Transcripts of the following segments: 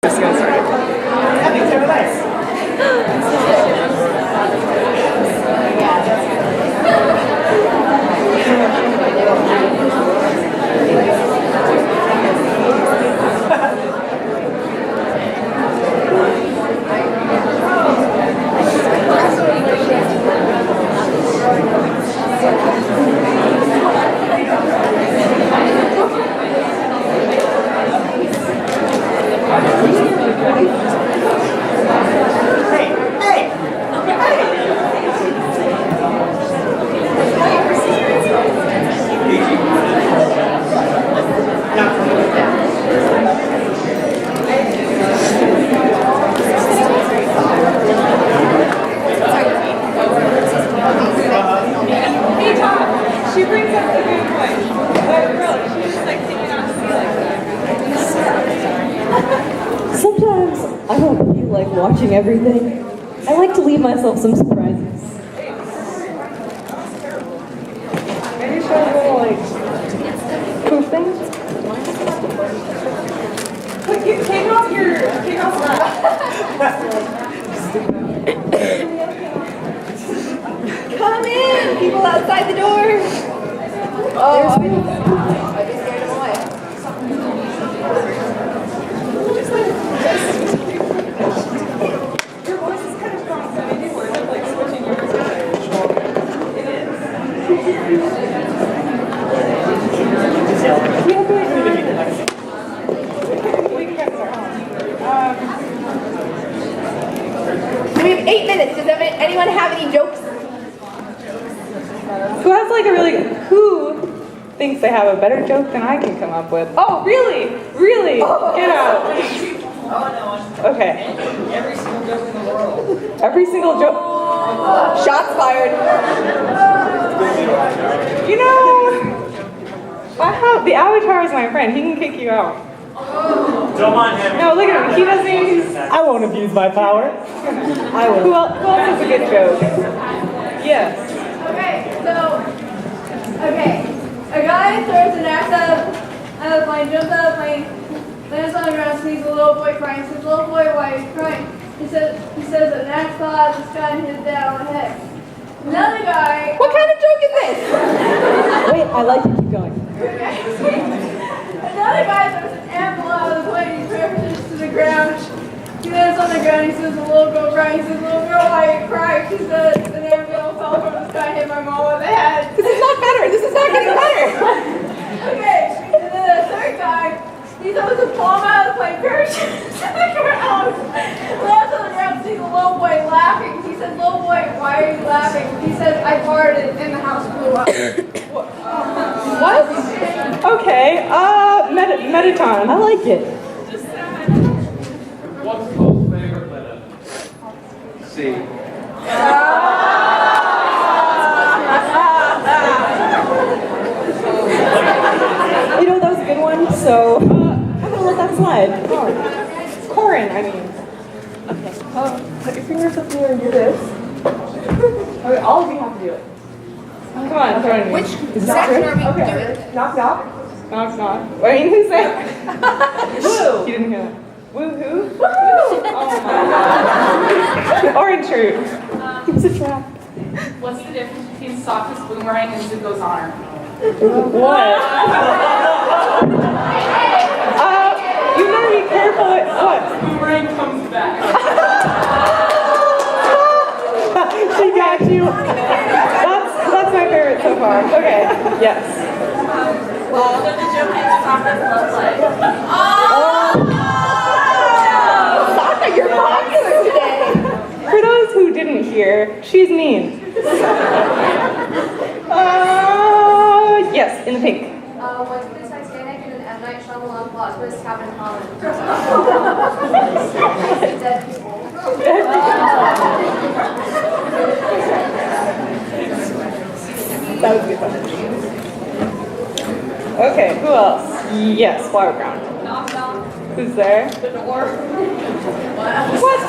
Just get started. I think it's really nice. Sometimes I don't feel like watching everything. I like to leave myself some surprises. Maybe show a little like Proof things? take off Come in! People outside the door! Oh, I just scared them away. Your voice is kind of strong, so maybe we're like switching yours to it is. We have 8 minutes. Does anyone have any jokes? Who has like a really who thinks they have a better joke than I can come up with? Oh, really? Really? Get out. Okay. Every single joke in the world. Every single joke. Shots fired. You know, I have the Avatar is my friend. He can kick you out. Don't mind him. No, look at him. He doesn't even. I won't abuse my power. I will. Who else has a good joke? Yes. Okay, a guy throws an axe out of the plane, jumps out of the plane, lands on the ground, sees a little boy crying, says, "Little boy, why are you crying?" He says an axe fell out of the sky and hit his dad on the head. Another guy... What kind of joke is this? Wait, I like it. Keep going. Another guy throws an apple out of the plane, he crashes to the ground. He lands on the ground, he sees a little girl crying, he says, "Little girl, why are you crying?" She says, "An apple fell from the sky and hit my mom on the head." This is not better. This is not getting better. Okay, and then the third guy, he throws a palm out of the plane, parachutes to the ground, lands on the ground, sees a little boy laughing. He says, "Little boy, why are you laughing?" He says, "I farted and the house blew up." What? Okay. Metaton. I like it. What's Pope's favorite letter? C. You know, that was a good one, so I'm gonna let that slide. Corin, I mean. Okay. Put your fingers up here and do this. Okay, all of you have to do it. Come on, join me. Which Is that section true? are we Okay. doing? Knock, knock. Knock, knock. Wait, who said? Woo. You didn't hear that. Woo who? Woo! Oh my god. Orange shirt. It's a trap. What's the difference between softest boomerang and Zuko's honor? What? You better be careful. What? Boomerang comes back. She got you. That's my favorite so far. Okay. Yes. So the joke is softest love life. Sokka, you're popular today. For those who didn't hear, she's mean. Yes, in the pink. What do the Titanic and an M. Night Shyamalan plot twist have in common? Dead people. That was a good one. Okay, who else? Yes, flower ground. Knock, knock. Who's there? The door. What?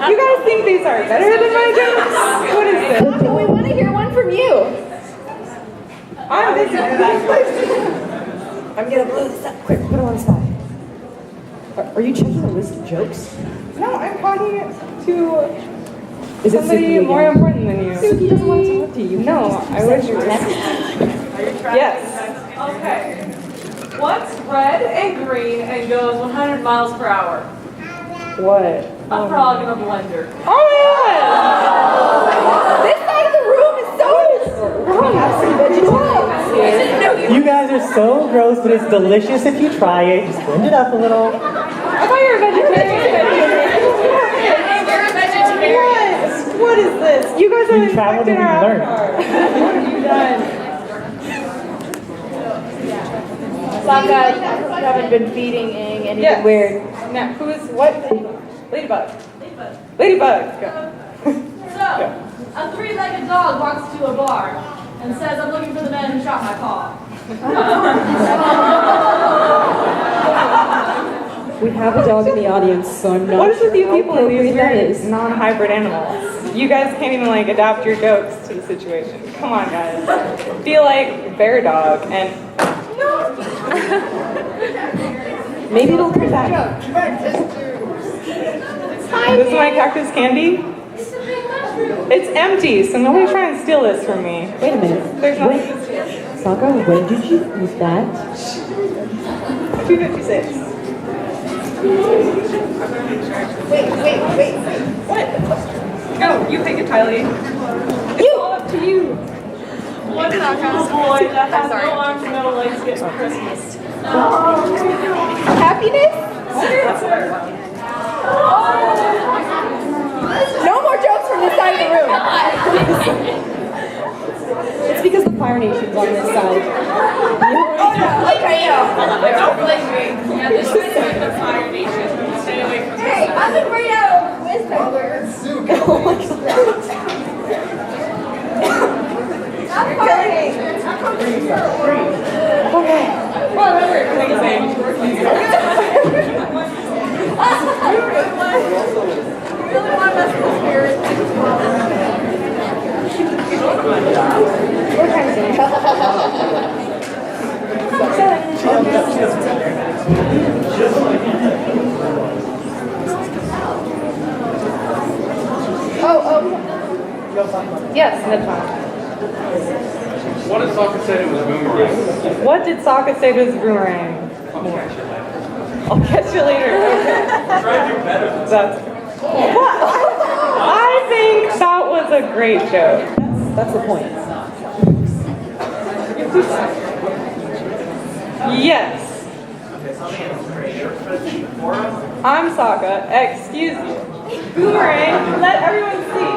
You guys think these are better than my jokes? What is this? Sokka, we want to hear one from you. I'm busy. I'm gonna blow this up quick. Put it on the side. Are you checking a list of jokes? No, I'm talking to Is it somebody Suki more again? important than you. Suki doesn't want to talk to you. No, I wish you were. Yes. Okay. What's red and green and goes 100 miles per hour? What? A frog in a blender. Oh my god! This side of the room is so You guys are so gross, but it's delicious if you try it. Just blend it up a little. I thought you were a vegetarian. You're a vegetarian. What is this? You guys We've haven't traveled inspected and our we've learned. avatar. What have you done? Sokka, you haven't been feeding Aang anything Yes. weird. Now, who's what? Ladybug. Ladybug. Go. So, a three-legged dog walks to a bar and says, I'm looking for the man who shot my car. We have a dog in the audience, so I'm not What is sure with you how people in these appropriate that weird is. non-hybrid animals? You guys can't even like adapt your jokes to the situation. Come on, guys. Be like bear dog and Maybe it'll come back. this is my cactus candy. It's empty, so nobody try and steal this from me. Wait a minute. There's Wait, nothing. Sokka, when did you use that? 256. Wait. What? Go, you pick it, Kylie. It's all up to you. What is a little boy that has no arms and no legs gets for Christmas? Happiness? No more jokes from this side of the room. It's because the Fire Nation's on this side. Don't blame me. Yeah, this is like the Fire Nation. Stay away from this side. I've been right out of wisdom. Oh my god. I'm partying. Okay. Well, remember, make a thing. Really want to mess with the spirit. What kind of thing? Yes, that's fine. What did Sokka say it was boomerang? What did Sokka say to his boomerang? I'll catch you later. Try to do better. That's. I think that was a great joke. That's the point. Yes. I'm Sokka. Excuse you. Boomerang. Let everyone see.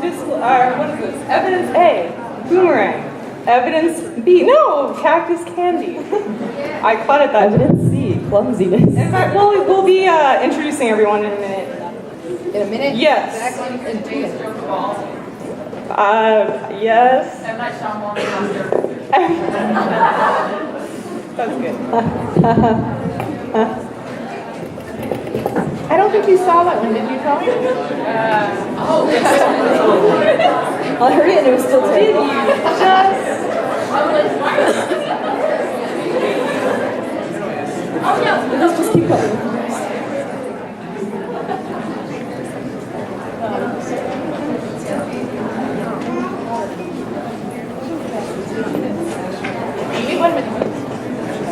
This. What is this? Evidence A. Boomerang. Evidence B. No, cactus candy. I caught it that. Evidence C, clumsiness. In fact, we'll be introducing everyone in a minute. In a minute? Yes. Exactly in 2 minutes. Yes. M. Night Shyamalan monster. That's good. I don't think you saw that one, did you, Tommy? I heard it and it was still terrible. Let's just keep going.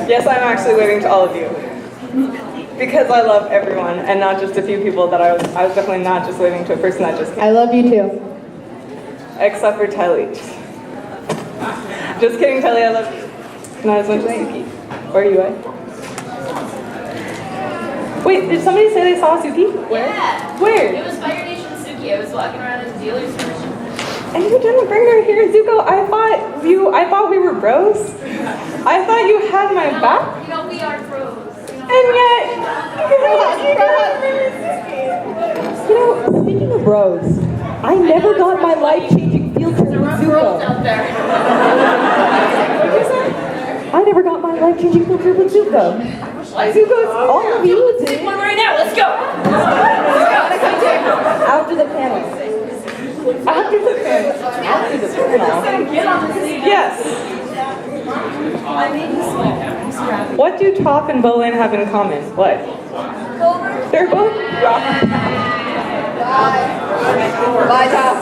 Yes, I'm actually waving to all of you. Because I love everyone, and not just a few people that I was definitely not just waving to a person that just came. I love you too. Except for Telly. Just kidding, Telly, I love you. Not as much as Suki. Or you, Wait, did somebody say they saw Suki? Yeah. Where? It was Fire Nation Suki. I was walking around in the dealer's search. And you didn't bring her here, Zuko. I thought we were bros. I thought you had my back. You know, we are pros. And yet, You know, speaking of bros, I never got my life-changing field trip with Bros Zuko. out there. I never got my life-changing field trip with Zuko. Zuko's all of you Take did one right now. Let's go. after the panel. after the panel. Get on the stage. Yes. What do Toph and Bolin have in common? What? They're both Bye, Top.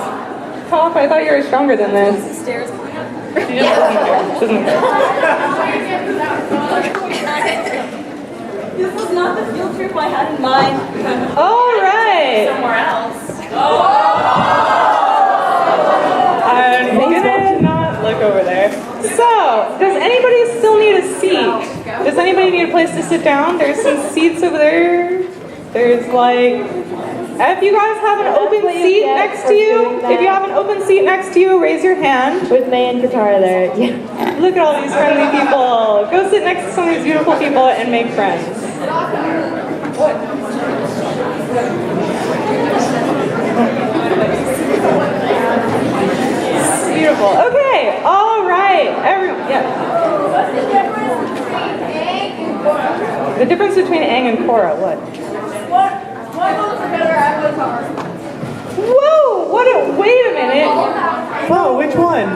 Top. I thought you were stronger than this. Stairs. She just doesn't care. Doesn't care. This was not the field trip I had in mind. All right. Somewhere else. I'm gonna not look over there. So, does anybody still need a seat? Does anybody need a place to sit down? There's some seats over there. There's like, if you guys have an open seat next to you, if you have an open seat next to you, raise your hand. With May and guitar there. Yeah. Look at all these friendly people. Go sit next to some of these beautiful people and make friends. Beautiful. Okay. All right. Everyone. Yeah. The difference between Aang and Korra. What? One was a better avatar. Whoa! What a. Wait a minute. Whoa, which one?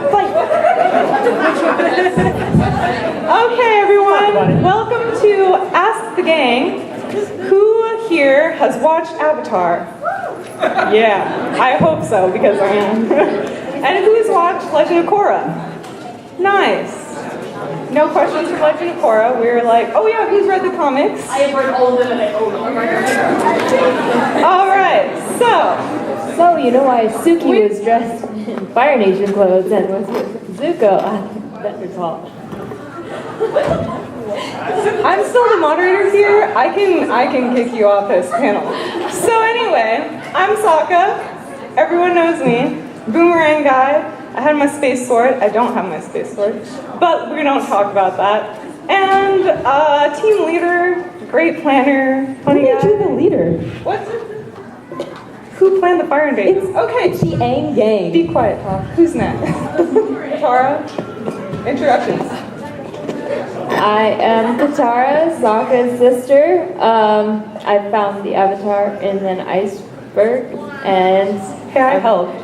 Okay, everyone. Welcome to Ask the Gang. Who here has watched Avatar? Yeah, I hope so because I am. And who's watched Legend of Korra? Nice. No questions for Legend of Korra. We were like, oh yeah, who's read the comics? I have read all of them and I own them. All right, so So, you know why Suki was dressed in Fire Nation clothes and was Zuko on Bender's Hall? I'm still the moderator here. I can kick you off this panel. So anyway, I'm Sokka. Everyone knows me. Boomerang guy. I had my space sword. I don't have my space sword, but we don't talk about that. And team leader, great planner, funny guy. Who made you the leader? What's it? Who planned the fire invasion? Okay, It's the Aang gang. be quiet, Tom. Who's next? Tara. Introductions. I am Katara, Sokka's sister. I found the Avatar in an iceberg and Hey, I helped.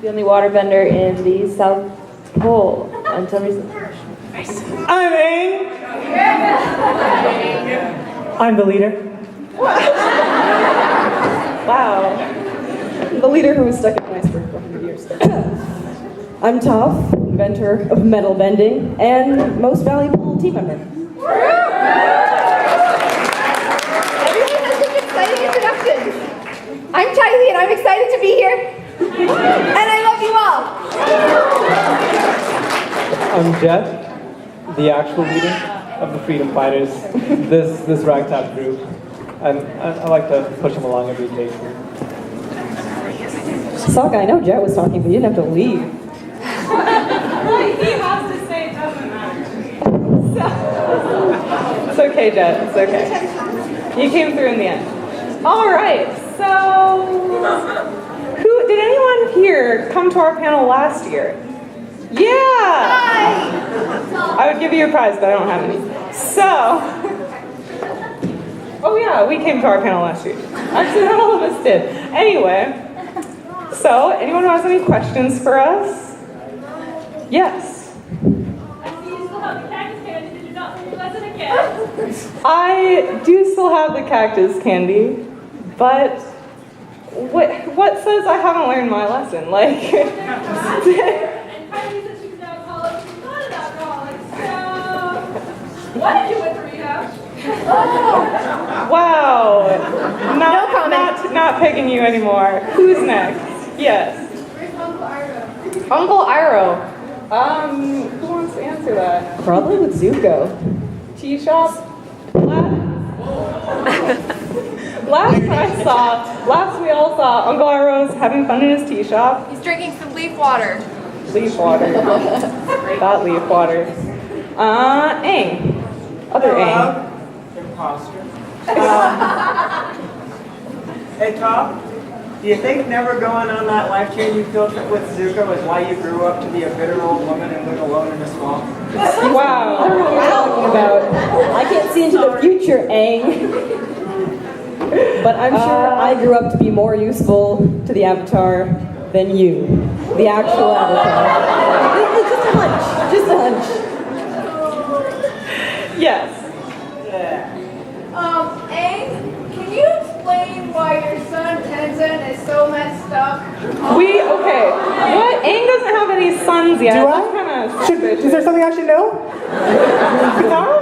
the only waterbender in the South Pole until recently. I'm Aang. I'm the leader. Wow. The leader who was stuck in an iceberg for 100 years. I'm Toph, inventor of metal bending, and most valuable team member. Everyone has such exciting introductions. I'm Tylee and I'm excited to be here. And I love you all. I'm Jet, the actual leader of the Freedom Fighters, this ragtag group, and I like to push them along every occasion. Sokka, I know Jet was talking, but you didn't have to leave. He has to say it doesn't matter. It's okay, Jet. It's okay. You came through in the end. All right. So, did anyone here come to our panel last year? Yeah. I would give you a prize, but I don't have any. So. Oh yeah, we came to our panel last year. Actually, not all of us did. Anyway. So, anyone who has any questions for us? Yes. I see you still have the cactus candy. Did you not learn the lesson again? I do still have the cactus candy, but what says I haven't learned my lesson? Like, And Kylie said she was an alcoholic. She's not an alcoholic. So, why did you went to rehab? wow, No comment. not picking you anymore. Who's next? Yes, Where's Uncle Argo? Uncle Iroh. Who wants to answer that? Probably with Zuko. Tea shop? Last we all saw Uncle Iroh's having fun in his tea shop. He's drinking some leaf water. Leaf water. That leaf water. Aang. Other Aang. Imposter. Hey, Tom, do you think never going on that life-changing field trip with Zuko is why you grew up to be a bitter old woman and live alone in a swamp? Wow. I don't know what you're talking about. I can't see into the future, Aang. But I'm sure I grew up to be more useful to the Avatar than you. The actual Avatar. It's just a hunch. Just a hunch. Yes. Aang, can you explain Okay. What? Aang doesn't have any sons yet. Do That's I? kind of Is there something I should know? Katara?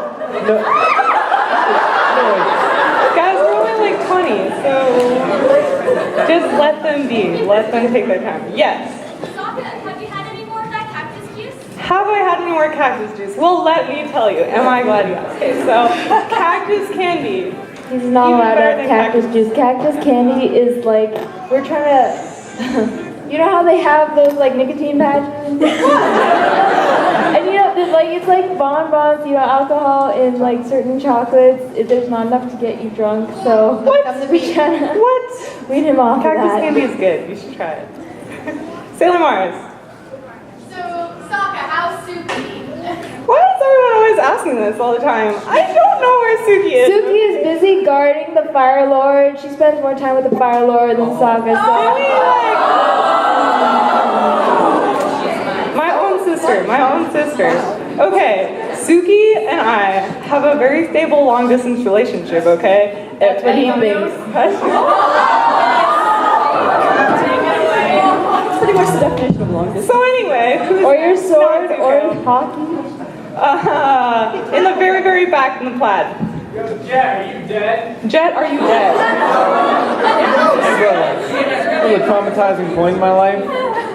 Guys, we're only like 20, so just let them be. Let them take their time. Yes. Sokka, have you had any more of that cactus juice? Have I had any more cactus juice? Well, let me tell you. Am I glad you asked? Okay, so cactus candy. He's not Even allowed to better have than cactus juice. Cactus candy is like, we're trying to, you know how they have those like nicotine patches? And you know, it's like bonbons, you know, alcohol in like certain chocolates. There's not enough to get you drunk, so What? we're trying to What? wean him off of Cactus that. candy is good. You should try it. Sailor Mars. So, Sokka, how's Suki? Why is everyone always asking this all the time? I don't know where Suki is. Suki is busy guarding the Fire Lord. She spends more time with the Fire Lord than Sokka. I mean, like, my own sister. Okay, Suki and I have a very stable long distance relationship, okay? That's what he thinks. That's pretty much the definition of long distance. So anyway, who's Or your sword, not or Zuko? hockey. In the very, very back in the plaid. Jet, are you dead? Jet, are you dead? This is a traumatizing point in my life.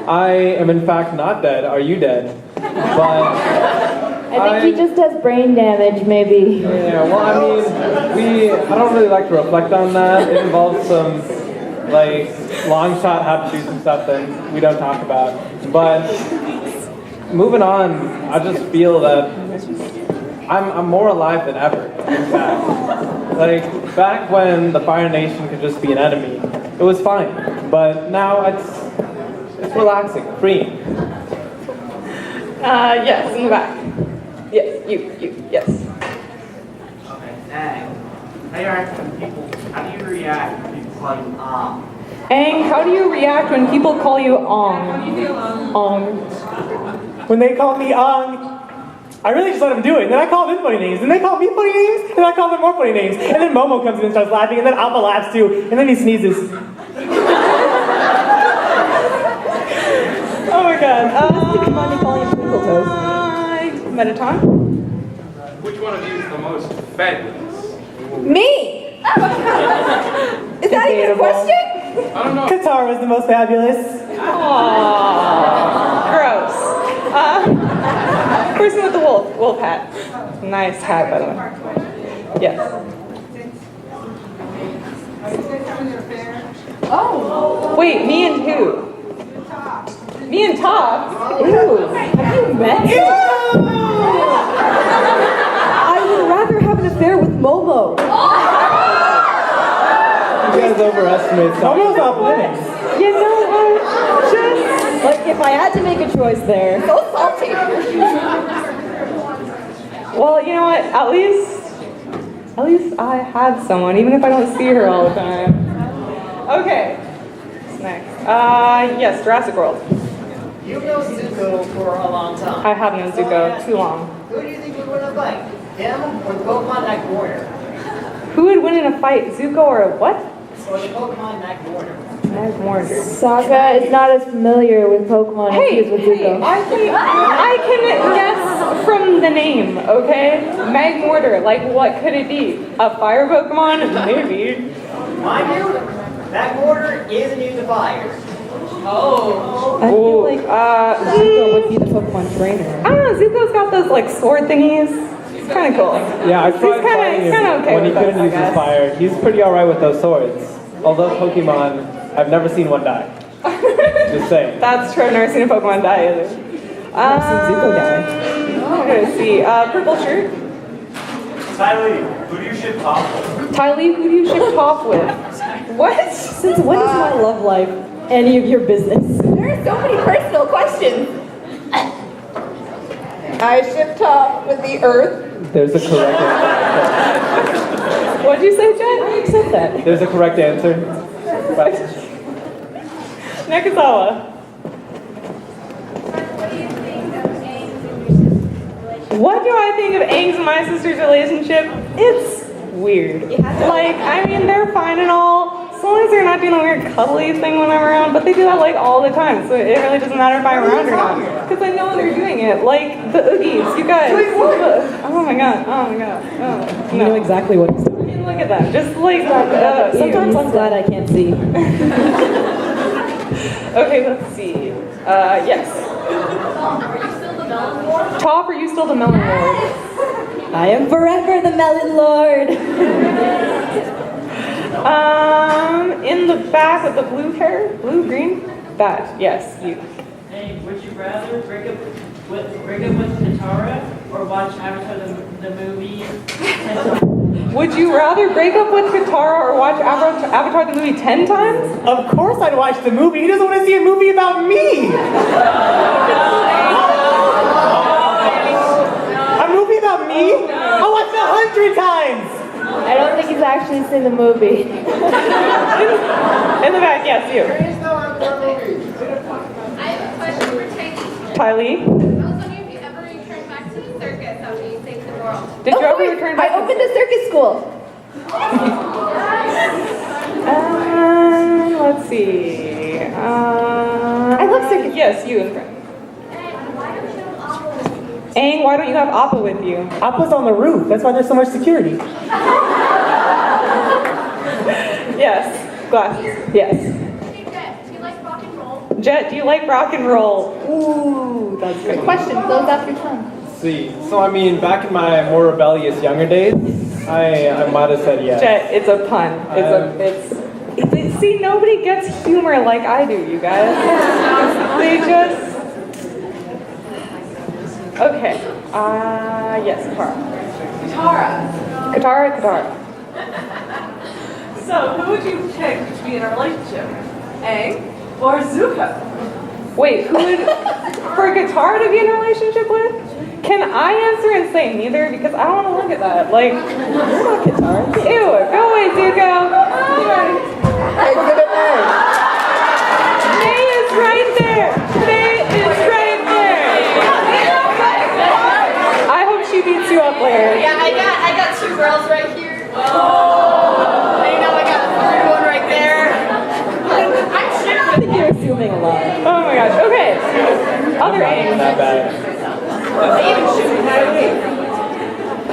I am in fact not dead. Are you dead? But I think he just has brain damage, maybe. yeah, well, I mean, I don't really like to reflect on that. It involves some, like, long shot have to do some stuff that we don't talk about. But moving on, I just feel that I'm more alive than ever, in fact. Like, back when the Fire Nation could just be an enemy, it was fine. But now it's relaxing, freeing. Yes, in the back. Yes, you, yes. Okay, thanks. How do you react when people call you Aang, how do you react when people call you Ong? Ong. When they call me I really just let them do it. And then I call them funny names. And they call me funny names. And I call them more funny names. And then Momo comes in and starts laughing. And then Alpha laughs too. And then he sneezes. Oh my god. Come on, you calling him Twinkle Toes. Metaton? Which one of you is the most fabulous? Me! Is that even a question? I don't know. Katara was the most fabulous. Aww. Gross. Person with the wolf hat. Nice hat, by the way. Yes. Oh. Wait, me and who? Me and Top? Ew. Have you met him? I would rather have an affair with Momo. You guys overestimate something. Almost off limits. You know what? Just Like, if I had to make a choice there. So salty. well, you know what? At least I had someone, even if I don't see her all the time. Okay. What's next? Yes, Jurassic World. You've known Zuko for a long time. I have known Zuko too long. Who do you think would win a fight? Him or the Pokemon Mac Warner? Who would win in a fight, Zuko or what? Or the Pokemon Mac Warner? Mag Mortar. Sokka is not as familiar with Pokemon as he Hey, is with Zuko. I can guess from the name, okay? Mag Mortar, like what could it be? A fire Pokemon? Maybe. Mind you, Mac Warner is immune to fire. I feel like Zuko would be the Pokemon trainer. I don't know, Zuko's got those like sword thingies. It's kind of cool. Yeah, I tried fighting he's him kinda okay when he with couldn't those, I use his guess. fire. He's pretty alright with those swords. Although Pokemon, I've never seen one die. Just saying. That's true, I've never seen a Pokemon die either. I've seen Zuko die. I'm gonna see. Purple shirt. Tylee, who do you ship Top with? Tylee, who do you ship Toph with? What? Since when is my love life any of your business? There are so many personal questions. I ship Toph with the Earth. There's a correct answer. What'd you say, Jen? I accept that. There's a correct answer. But Nakazawa. What do I think of Aang's and my sister's relationship? It's weird. Like, I mean, they're fine and all, as long as they're not not doing a weird cuddly thing when I'm around, but they do that like all the time, so it really doesn't matter if I'm around or not. Because I know they're doing it, like the Oogies, you guys. Oh my god, oh my god. Oh, You know exactly what he's doing. Look at that, just like, Sometimes I'm glad I can't see. Okay, let's see. Yes. Top, are you still the melon lord? I am forever the melon lord. In the back with the blue hair, blue, green? That, yes, you. Hey, would you rather break up with Katara or watch Avatar the movie? Would you rather break up with Katara or watch Avatar the movie 10 times? Of course I'd watch the movie. He doesn't want to see a movie about me. A movie about me? I'll watch it 100 times. I don't think he's actually seen the movie. In the back, yes, you. I have a question for Tiny. Tylee, I was wondering if you ever returned back to the circus after you saved the world. did you ever return back? I opened a circus school. Let's see. I love circus. Yes, you in front. And why don't you have Appa with you? Aang, why don't you have Appa with you? Appa's on the roof. That's why there's so much security. Yes, glasses. Yes. Hey, Jet, do you like rock and roll? Jet, do you like rock and roll? Ooh, that's good. Question, close off your tongue. See, so I mean, back in my more rebellious younger days, I might have said yes. Jet, it's a pun. See, nobody gets humor like I do, you guys. They just. Okay. Yes, Katara. So, who would you pick to be in a relationship? Aang or Zuko? Wait, who would for Katara to be in a relationship with? Can I answer and say neither? Because I don't want to look at that. Like, you're not Katara. Ew, go away, Zuko. May is right there. May is right there. I hope she beats you up later. Yeah, I got two girls right here. Oh. And you know I got the third one right there. I'm sure. I think you're assuming a lot. Oh my gosh. Okay. Other Not even that bad.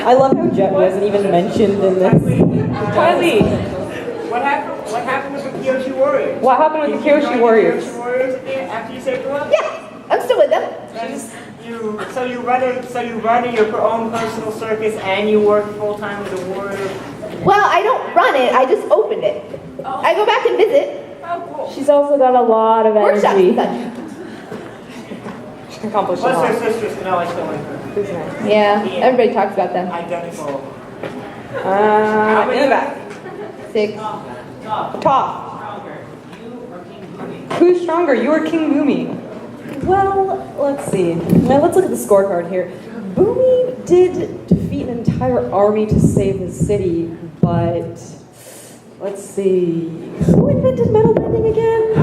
I love how Jet wasn't even mentioned in this. Kylie, What happened with the Kyoshi Warriors? what happened with the Kyoshi Warriors? Kyoshi Warriors again after you saved the world? Yeah, I'm still with them. So you run your own personal circus and you work full time with the warrior. Well, I don't run it, I just opened it. I go back and visit. She's also got a lot of Workshops energy. and such. She can accomplish a Plus lot. her sisters, no, I still like her. Who's next? Yeah, everybody talks about them. Identical. In the back. 6. Top. Who's stronger, you or King Boomy? Well, let's see. Now let's look at the scorecard here. Boomy did defeat an entire army to save his city, but let's see. Who invented metal bending again?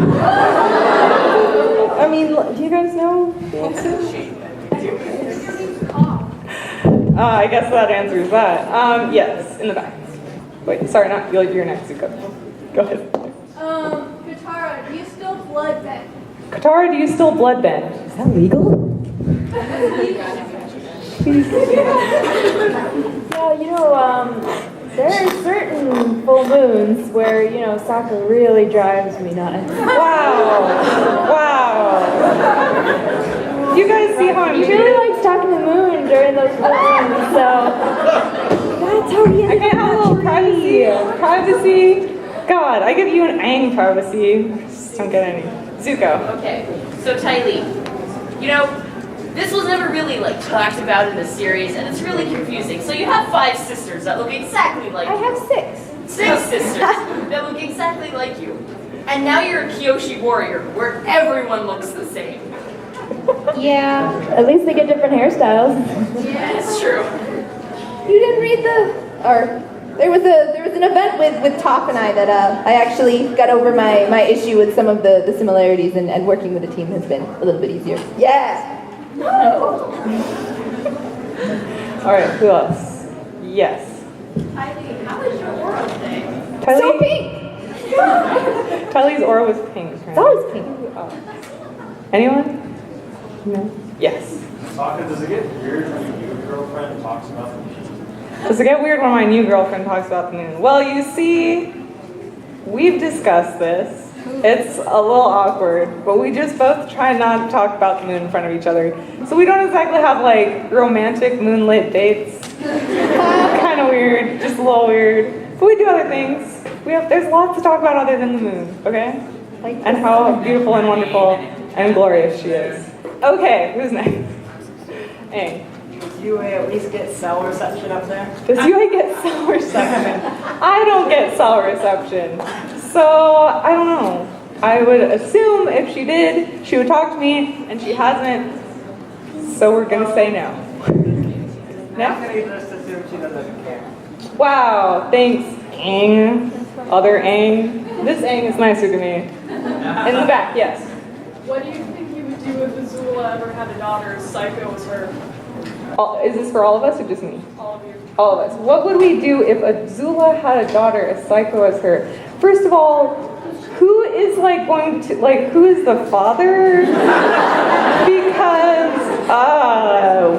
I mean, do you guys know the answer? I guess that answers that. Yes, in the back. Wait, sorry, not you're next. Go ahead. Katara, do you still blood bend? Katara, do you still bloodbend? Is that legal? Yeah, you know, there are certain full moons where, you know, Sokka really drives me nuts. Wow. You guys see how I'm He really likes talking to the moon during those full moons, so that's how he I ended can't have up privacy. Privacy. God, I give you an Aang privacy. Just don't get any. Zuko. Okay, so Tylee, you know, this was never really like talked about in the series, and it's really confusing. So you have 5 sisters that look exactly like I you. have 6. 6 sisters that look exactly like you. And now you're a Kyoshi warrior, where everyone looks the same. Yeah. At least they get different hairstyles. Yeah, it's true. You didn't read there was an event with Toph and I that I actually got over my issue with some of the similarities, and working with the team has been a little bit easier. Yeah. All right, who else? Yes. Tylee, how was your oral day? So pink. Tylee's aura was pink. It's always pink. Oh. Anyone? No. Yes. Sokka, does it get weird when your new girlfriend talks about the moon? Does it get weird when my new girlfriend talks about the moon? Well, you see, we've discussed this. It's a little awkward, but we just both try not to talk about the moon in front of each other. So we don't exactly have like romantic moonlit dates. Kind of weird, just a little weird. But we do other things. There's lots to talk about other than the moon, okay? And how beautiful and wonderful and glorious she is. Okay, who's next? Aang. Does UA at least get cell reception up there? Does UA get cell reception? I don't get cell reception. So, I don't know. I would assume if she did, she would talk to me, and she hasn't. So we're gonna say no. I'm gonna just assume she doesn't care. Wow, thanks, Aang. Other Aang. This Aang is nicer to me. In the back, yes. What do you think you would do if Azula ever had a daughter as psycho as her? Is this for all of us or just me? All of you. All of us. What would we do if Azula had a daughter as psycho as her? First of all, who is like going to, like, who is the father? Because,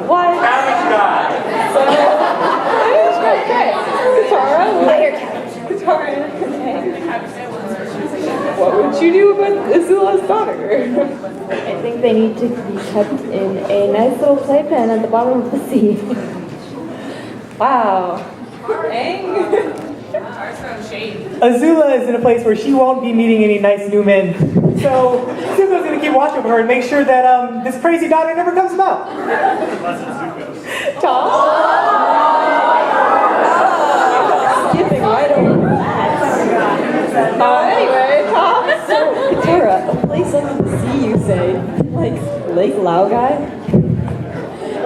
what? Cabbage guy. So, okay. Katara? Katara. What would you do with Azula's daughter? I think they need to be kept in a nice little playpen at the bottom of the sea. Wow. Aang? Azula is in a place where she won't be meeting any nice new men. So Zuko's going to keep watch over her and make sure that this crazy daughter never comes about. Unless it's Zuko's. Tom? Skipping right over that. Anyway, Tom? So, Katara, a place under the sea, you say? Like Lake Laogai?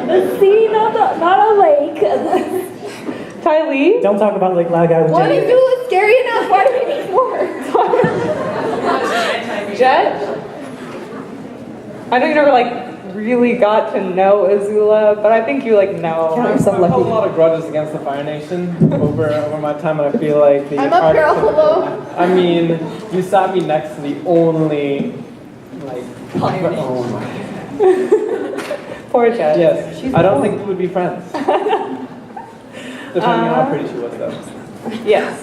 The sea, not a lake. Tylee? Don't talk about Lake Laogai with What Jenny. if it was scary enough? Why do we need more? Jet? I know you never really got to know Azula, but I think you know. I've held a lot of grudges against the Fire Nation over my time, and I feel like the I'm up, girl. Hello. I mean, you sat me next to the only Fire oh my. Poor Jet. Yes, I don't think we would be friends. Depending on how pretty she was, though. Yes.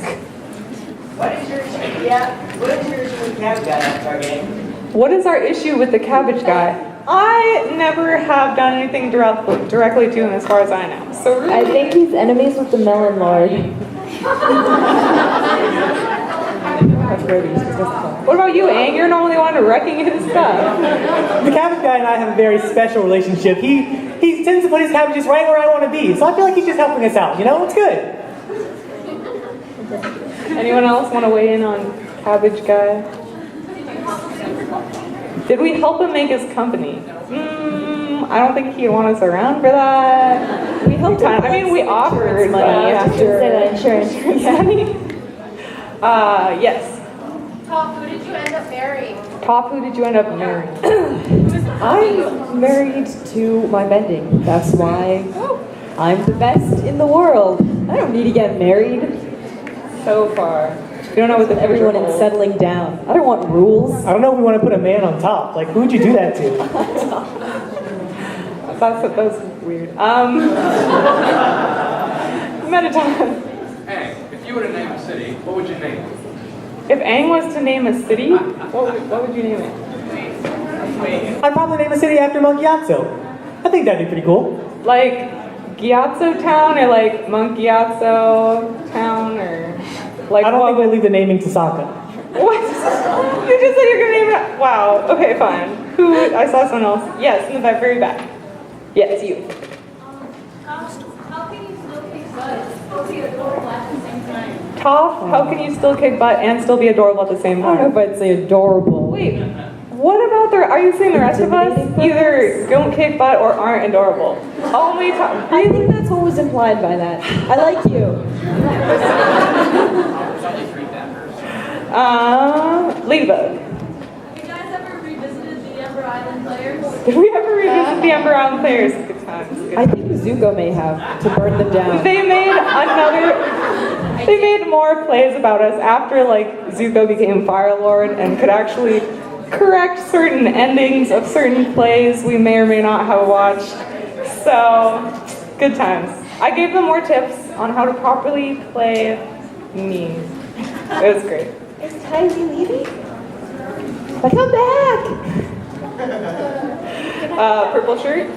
What is your issue with the cabbage guy at our game? What is our issue with the cabbage guy? I never have done anything directly to him as far as I know. So really, I think he's enemies with the Melon Lord. What about you, Aang? You're normally the one wrecking his stuff. The cabbage guy and I have a very special relationship. He tends to put his cabbages right where I want to be. So I feel like he's just helping us out, It's good. Anyone else want to weigh in on cabbage guy? Did we help him make his company? I don't think he'd want us around for that. We helped him. We offered money after insurance. Yes. Top, who did you end up marrying? Top, who did you end up marrying? I'm married to my bending. That's why I'm the best in the world. I don't need to get married. So far. You don't know what Everyone is settling down. I don't want rules. I don't know if we want to put a man on top. Who would you do that to? That's weird. Metaton. Hey, if you were to name a city, what would you name it? If Aang was to name a city, what would you name it? I'd probably name a city after Monk Gyatso. I think that'd be pretty cool. Like Gyatso Town or Monk Gyatso Town or I don't think we'll leave the naming to Sokka. What? You just said you're gonna name it. Wow. Okay, fine. Who? I saw someone else. Yes, in the very back. Yes, you. How can you still kick butt and still be adorable at the same time? Toph, how can you still kick butt and still be adorable at the same I don't know time? if I'd say adorable. Wait. What about are you saying the rest of us either don't kick butt or aren't adorable? Only Toph. I think that's what was implied by that. I like you. Ladybug. Have you guys ever revisited the Ember Island players? Did we ever revisit the Ember Island players? Good times. Good I think Zuko may have to burn them down. They made another. They made more plays about us after like Zuko became Fire Lord and could actually correct certain endings of certain plays we may or may not have watched. So, good times. I gave them more tips on how to properly play me. It was great. Is Tylee leaving? But come back! Purple shirt.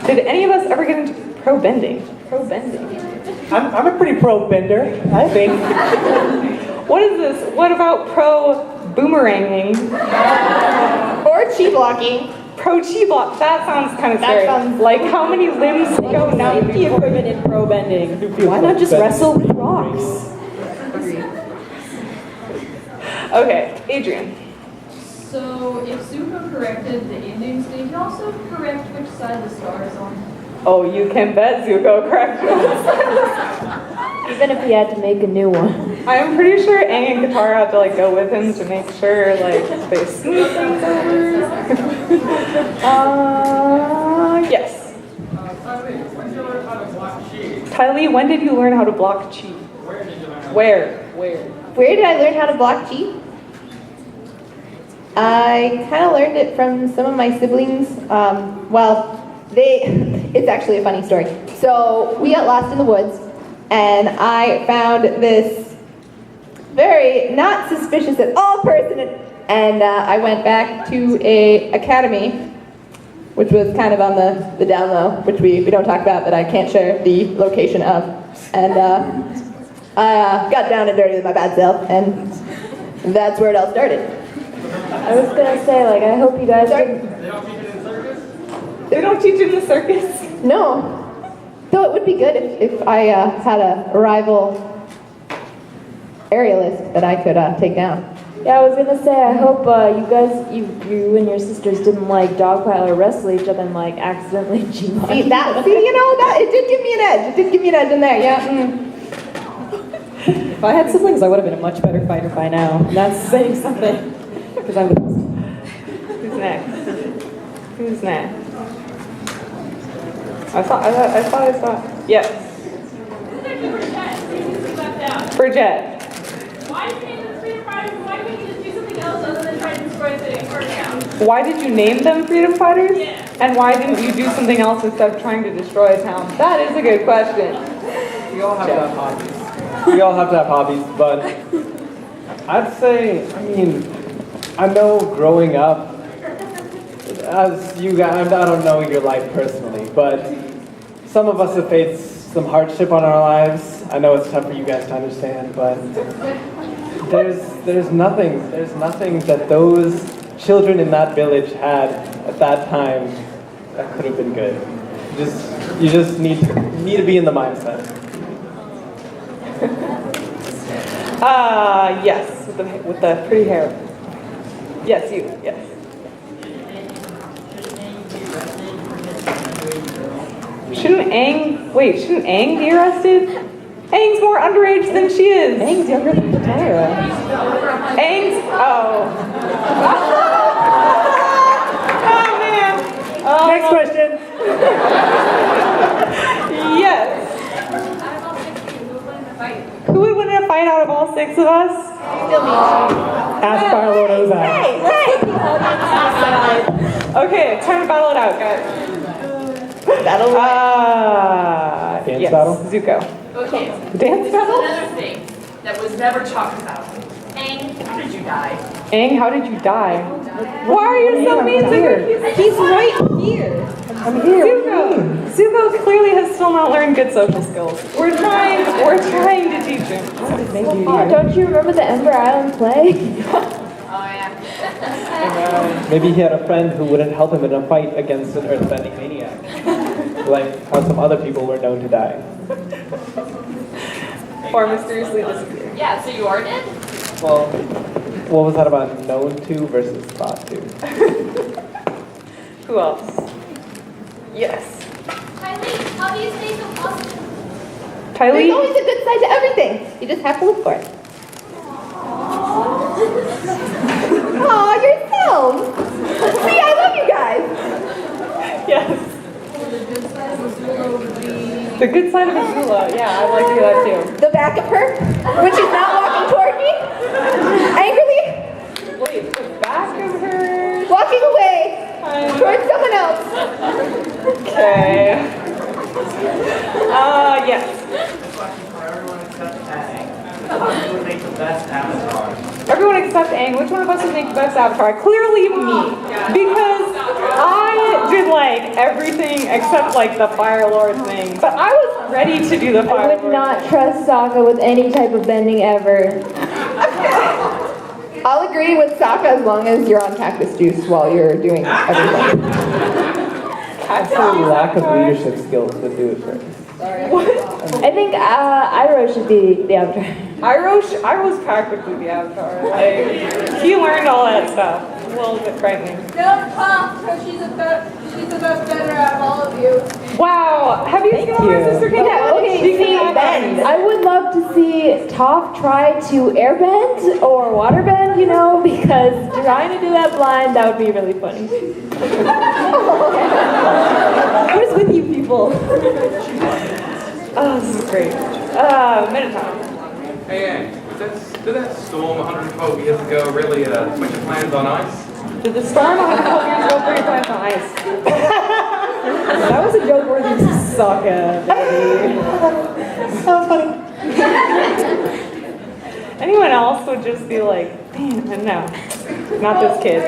Did any of us ever get into pro bending? Pro bending. I'm a pretty pro bender, I think. What is this? What about pro boomeranging? Or chi blocking. Pro chi block. That sounds kind of scary. Like how many limbs go down? Safety equipment in pro bending. Why not just wrestle with rocks? Okay, Adrian. So, if Zuko corrected the endings, did he also correct which side the star is on? Oh, you can bet Zuko corrected. Even if he had to make a new one. I'm pretty sure Aang and Katara had to like go with him to make sure like they smooth things over. Yes. Tylee, when did you learn how to block chi? Where? Where did I learn how to block chi? I kind of learned it from some of my siblings. It's actually a funny story. So we got lost in the woods, and I found this very not suspicious at all person, and I went back to a academy, which was kind of on the down low, which we don't talk about, that I can't share the location of, and I got down and dirty with my bad self, and that's where it all started. I was gonna say, like, I hope you guys didn't. They don't teach in the circus? No. Though it would be good if I had a rival aerialist that I could take down. Yeah, I was gonna say, I hope you guys, you and your sisters didn't like dogpile or wrestle each other and like accidentally G-mod. See, that it did give me an edge. It did give me an edge in there, yeah. If I had siblings, I would have been a much better fighter by now. And that's saying something. Because I'm the best. Who's next? Who's next? I thought. Yes. For Jet. Why did you name them Freedom Fighters? Why couldn't you just do something else other than try to destroy the first town? Why did you name them Freedom Fighters? Yeah. And why didn't you do something else instead of trying to destroy a town? That is a good question. We all have to have hobbies. We all have to have hobbies, but I'd say, I know growing up, as you guys, I don't know your life personally, but some of us have faced some hardship on our lives. I know it's tough for you guys to understand, but there's nothing that those children in that village had at that time that could have been good. You just need to be in the mindset. Yes, with the pretty hair. Yes, you. Yes. Shouldn't Aang be arrested? Aang's more underage than she is. Aang's younger than Katara. Oh, man. Next question. Yes. Who would win in a fight out of all six of us? Ask Fire-Lord Ozai. Okay, time to battle it out, guys. Battle Dance yes, battle? Zuko. Okay. Dance This battle? is another thing that was never talked about. Aang, how did you die? Aang, how did you die? Why are you so mean to him? He's right here. I'm here. Zuko clearly has still not learned good social skills. We're trying to teach him. Don't you remember the Ember Island play? Oh, yeah. Maybe he had a friend who wouldn't help him in a fight against an earthbending maniac. Like how some other people were known to die. Or mysteriously disappear. Yeah, so you are dead? Well, what was that about known to versus thought to? Who else? Yes. Kylie, how do you stay so positive? There's Tylee? always a good side to everything. You just have to look for it. Aw, yourselves. See, I love you guys. Yes. good side of Azula would be... The good side of Azula. Yeah, I'd like to hear that too. The back of her, when she's not walking toward me, angrily, Wait, the back of her? walking away towards someone else. Okay. Yes. For everyone except Aang. Who would make the best avatar? Everyone except Aang, which one of us would make the best avatar? Clearly me. Because I did like everything except like the Fire Lord thing. But I was ready to do the I Fire would Lord not thing. trust Sokka with any type of bending ever. I'll agree with Sokka as long as you're on cactus juice while you're doing everything. That's a lack of leadership skills to do it first. I think Iroh should be the avatar. I was practically the avatar. Like, he learned all that stuff. A little bit frightening. Don't talk, because she's the best bender out of all of you. Wow, have you seen what my sister can do? Okay, She see, can bend. I would love to see Toph try to airbend or waterbend, you know, because trying to do that blind, that would be really funny. What is with you people? Oh, this is great. Minotaur. Hey, Ann, did that storm 112 years ago really put your plans on ice? Did the storm 112 years ago bring your plants on ice? That was a joke worthy of Sokka, baby. That was funny. Anyone else would just be like, man, no, not this kid.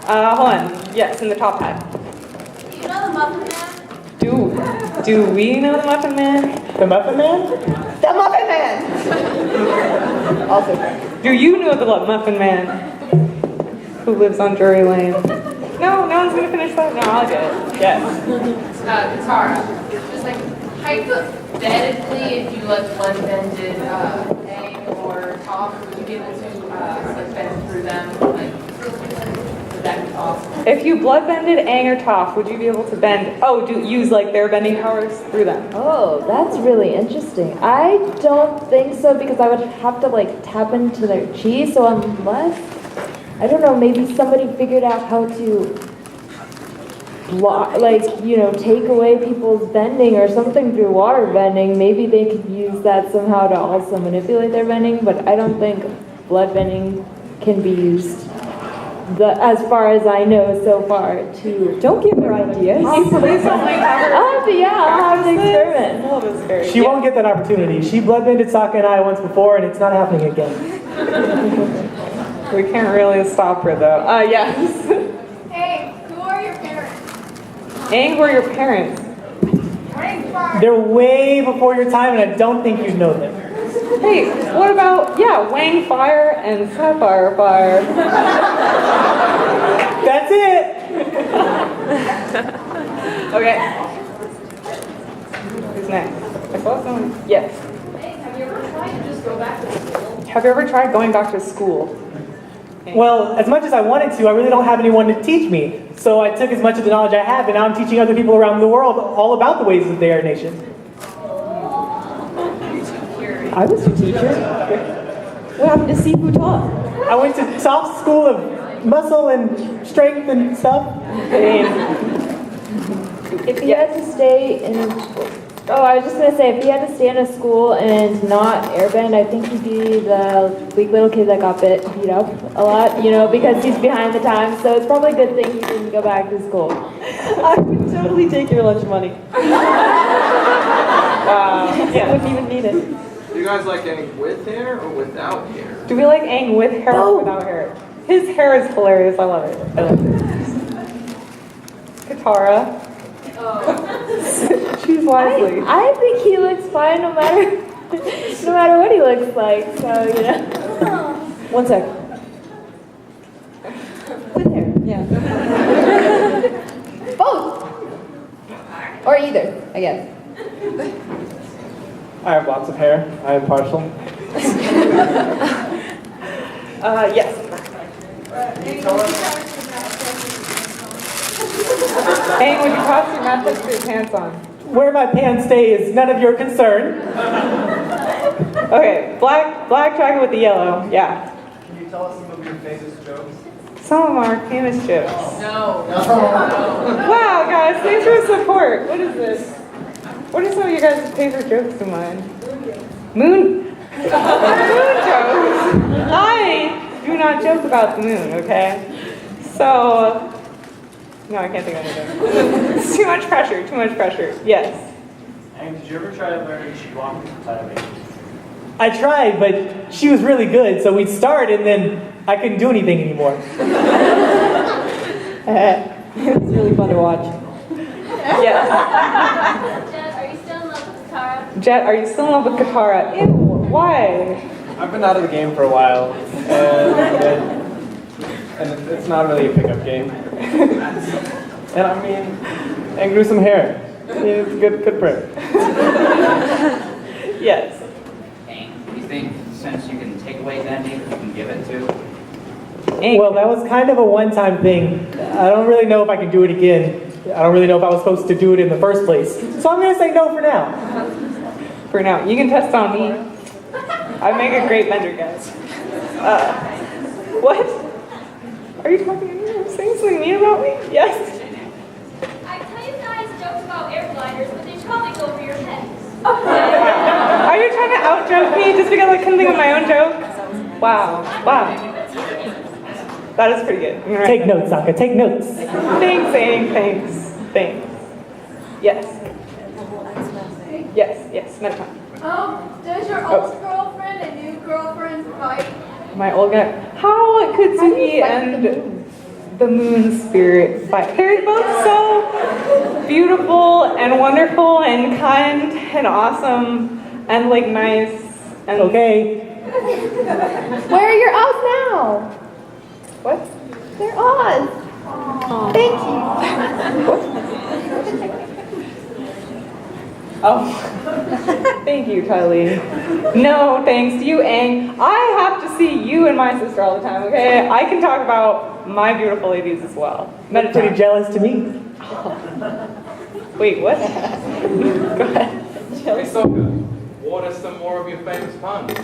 Hold on. Yes, in the top hat. You know the Muffin Man? Do we know the Muffin Man? The Muffin Man? The Muffin Man! Also correct. Do you know the Muffin Man who lives on Drury Lane? No one's gonna finish that? No, I'll get it. Yes. Katara. Just like hypothetically, if you like blood bended Aang or Toph, would you be able to like bend through them? Like, would that be possible? If you bloodbended Aang or Toph, would you be able to bend? Use like their bending powers through them? Oh, that's really interesting. I don't think so because I would have to like tap into their chi, so unless, I don't know, maybe somebody figured out how to block, take away people's bending or something through water bending, maybe they could use that somehow to also manipulate their bending, but I don't think blood bending can be used. As far as I know so far, to Don't give her ideas. Please don't like have her. I'll have to experiment. She won't get that opportunity. She bloodbended Sokka and I once before, and it's not happening again. We can't really stop her though. Yes. Hey, who are your parents? Aang were your parents. They're way before your time, and I don't think you'd know them. Hey, what about, Wang Fire and Sapphire Fire? That's it! Okay. Who's next? I saw someone. Yes. Hey, have you ever tried to just go back to school? Have you ever tried going back to school? Well, as much as I wanted to, I really don't have anyone to teach me. So I took as much of the knowledge I have, and now I'm teaching other people around the world all about the ways of their nation. I was your teacher. What happened to Sifu Toph? I went to Toph's school of muscle and strength and stuff. If he had to stay in, I was just gonna say, if he had to stay in a school and not airbend, I think he'd be the weak little kid that got beat up a lot, because he's behind the times. So it's probably a good thing he didn't go back to school. I would totally take your lunch money. I wouldn't even need it. Do you guys like Aang with hair or without hair? Do we like Aang with hair or without hair? His hair is hilarious. I love it. Katara. Choose wisely. I think he looks fine no matter what he looks like. So 1 sec. With hair, yeah. Both! Or either, I guess. I have lots of hair. I am partial. Yes. Aang, would you toss your math test with your pants on? Where my pants stay is none of your concern. Okay, black jacket with the yellow. Yeah. Can you tell us some of your famous jokes? some of our famous jokes. No. Wow, guys, thanks for the support. What is this? What are some of your guys' favorite jokes of mine? Moon jokes. I do not joke about the moon, okay? So, no, I can't think of anything. It's too much pressure, Yes. And did you ever try to learn walking entirely? I tried, but she was really good, so we'd start and then I couldn't do anything anymore. It's really fun to watch. Yes. Jet, are you still in love with Katara? Jet, are you still in love with Katara? Ew, why? I've been out of the game for a while, and it's not really a pickup game. And I mean, and gruesome hair. It's good for it. Yes. Hank, do you think since you can take away that name, you can give it to? Well, that was kind of a one-time thing. I don't really know if I can do it again. I don't really know if I was supposed to do it in the first place. So I'm going to say no for now. For now. You can test on me. I make a great vendor, guys. What? Are you talking to me? Are you saying something mean about me? Yes. I tell you guys jokes about air gliders, but they probably go over your heads. Are you trying to out-joke me just because I couldn't think of my own joke? Wow. That is pretty good. Take notes, Sokka. Take notes. Thanks, Aang. Thanks. Yes. Metacon. Does your old girlfriend and new girlfriend fight? My old guy. How could Suki and the moon spirit fight? They're both so beautiful and wonderful and kind and awesome and like nice and okay. Where are your Oz now? What? They're Oz. Thank you. Oh, thank you, Kylie. No, thanks to you, Aang. I have to see you and my sister all the time, okay? I can talk about my beautiful ladies as well. You're pretty jealous to me. Wait, what? Go ahead. Hey, Sokka, what are some more of your famous puns?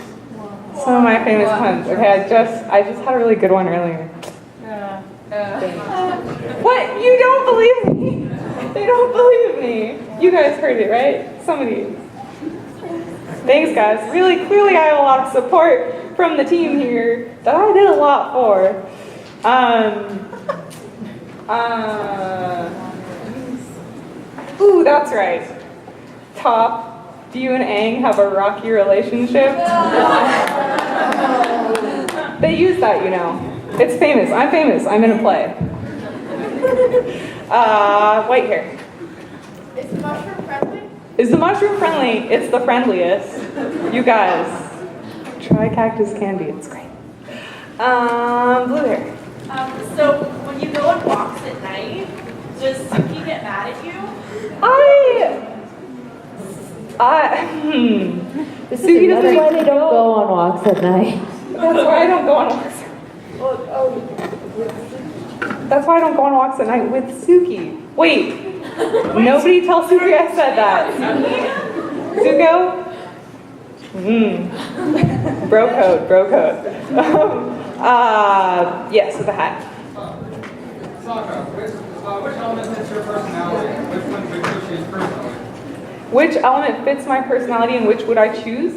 Some of my famous puns. Okay, I just had a really good one earlier. What? You don't believe me? They don't believe me. You guys heard it, right? Somebody. Thanks, guys. Really, clearly I have a lot of support from the team here that I did a lot for. Ooh, that's right. Top, do you and Aang have a rocky relationship? They use that, you know. It's famous. I'm famous. I'm in a play. White hair. Is the mushroom friendly? Is the mushroom friendly? It's the friendliest. You guys, try cactus candy. It's great. Blue hair. So when you go on walks at night, does Suki get mad at you? Suki doesn't. That's why they don't go on walks at night. That's why I don't go on walks. That's why I don't go on walks at night with Suki. Wait, nobody tell Suki I said that. Zuko? Bro code. Yes, with a hat. Sokka, which element fits your personality? Which one would you choose personally? Which element fits my personality and which would I choose?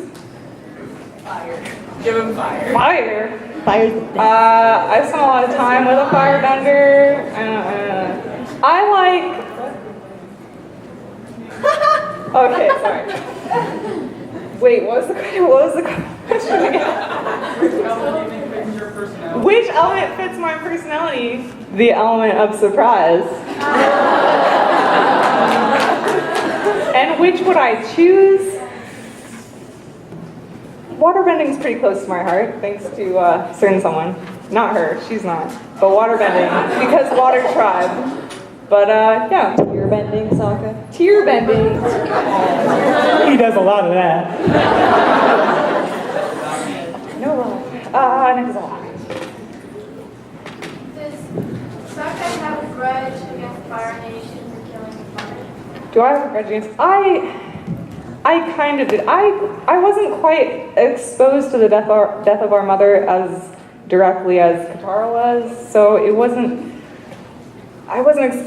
Fire. Give him fire. Fire? Fire's the thing. I spent a lot of time with a firebender. I like... Okay, sorry. Wait, what was the question again? Which element fits my personality? The element of surprise. And which would I choose? Waterbending's pretty close to my heart, thanks to a certain someone. Not her, she's not. But waterbending, because water tribe. But yeah. Tear bending, Sokka? Tear bending. He does a lot of that. No rock. Next one. Does Sokka have a grudge against Fire Nation for killing the fire? Do I have a grudge against? I kind of did. I wasn't quite exposed to the death of our mother as directly as Katara was, so I wasn't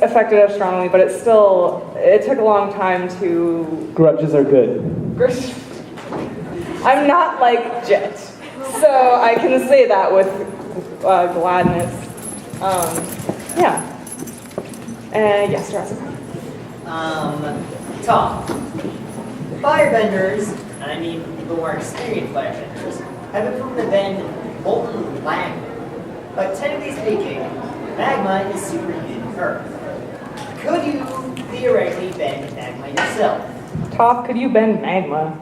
affected as strongly, but it took a long time to... Grudges are good. I'm not like Jet, so I can say that with gladness. Yeah. Yes, Jurassic. Tom. Firebenders, and I mean the more experienced firebenders, have been proven to bend molten lava. But technically speaking, magma is superheated earth. Could you theoretically bend magma yourself? Toph, could you bend magma?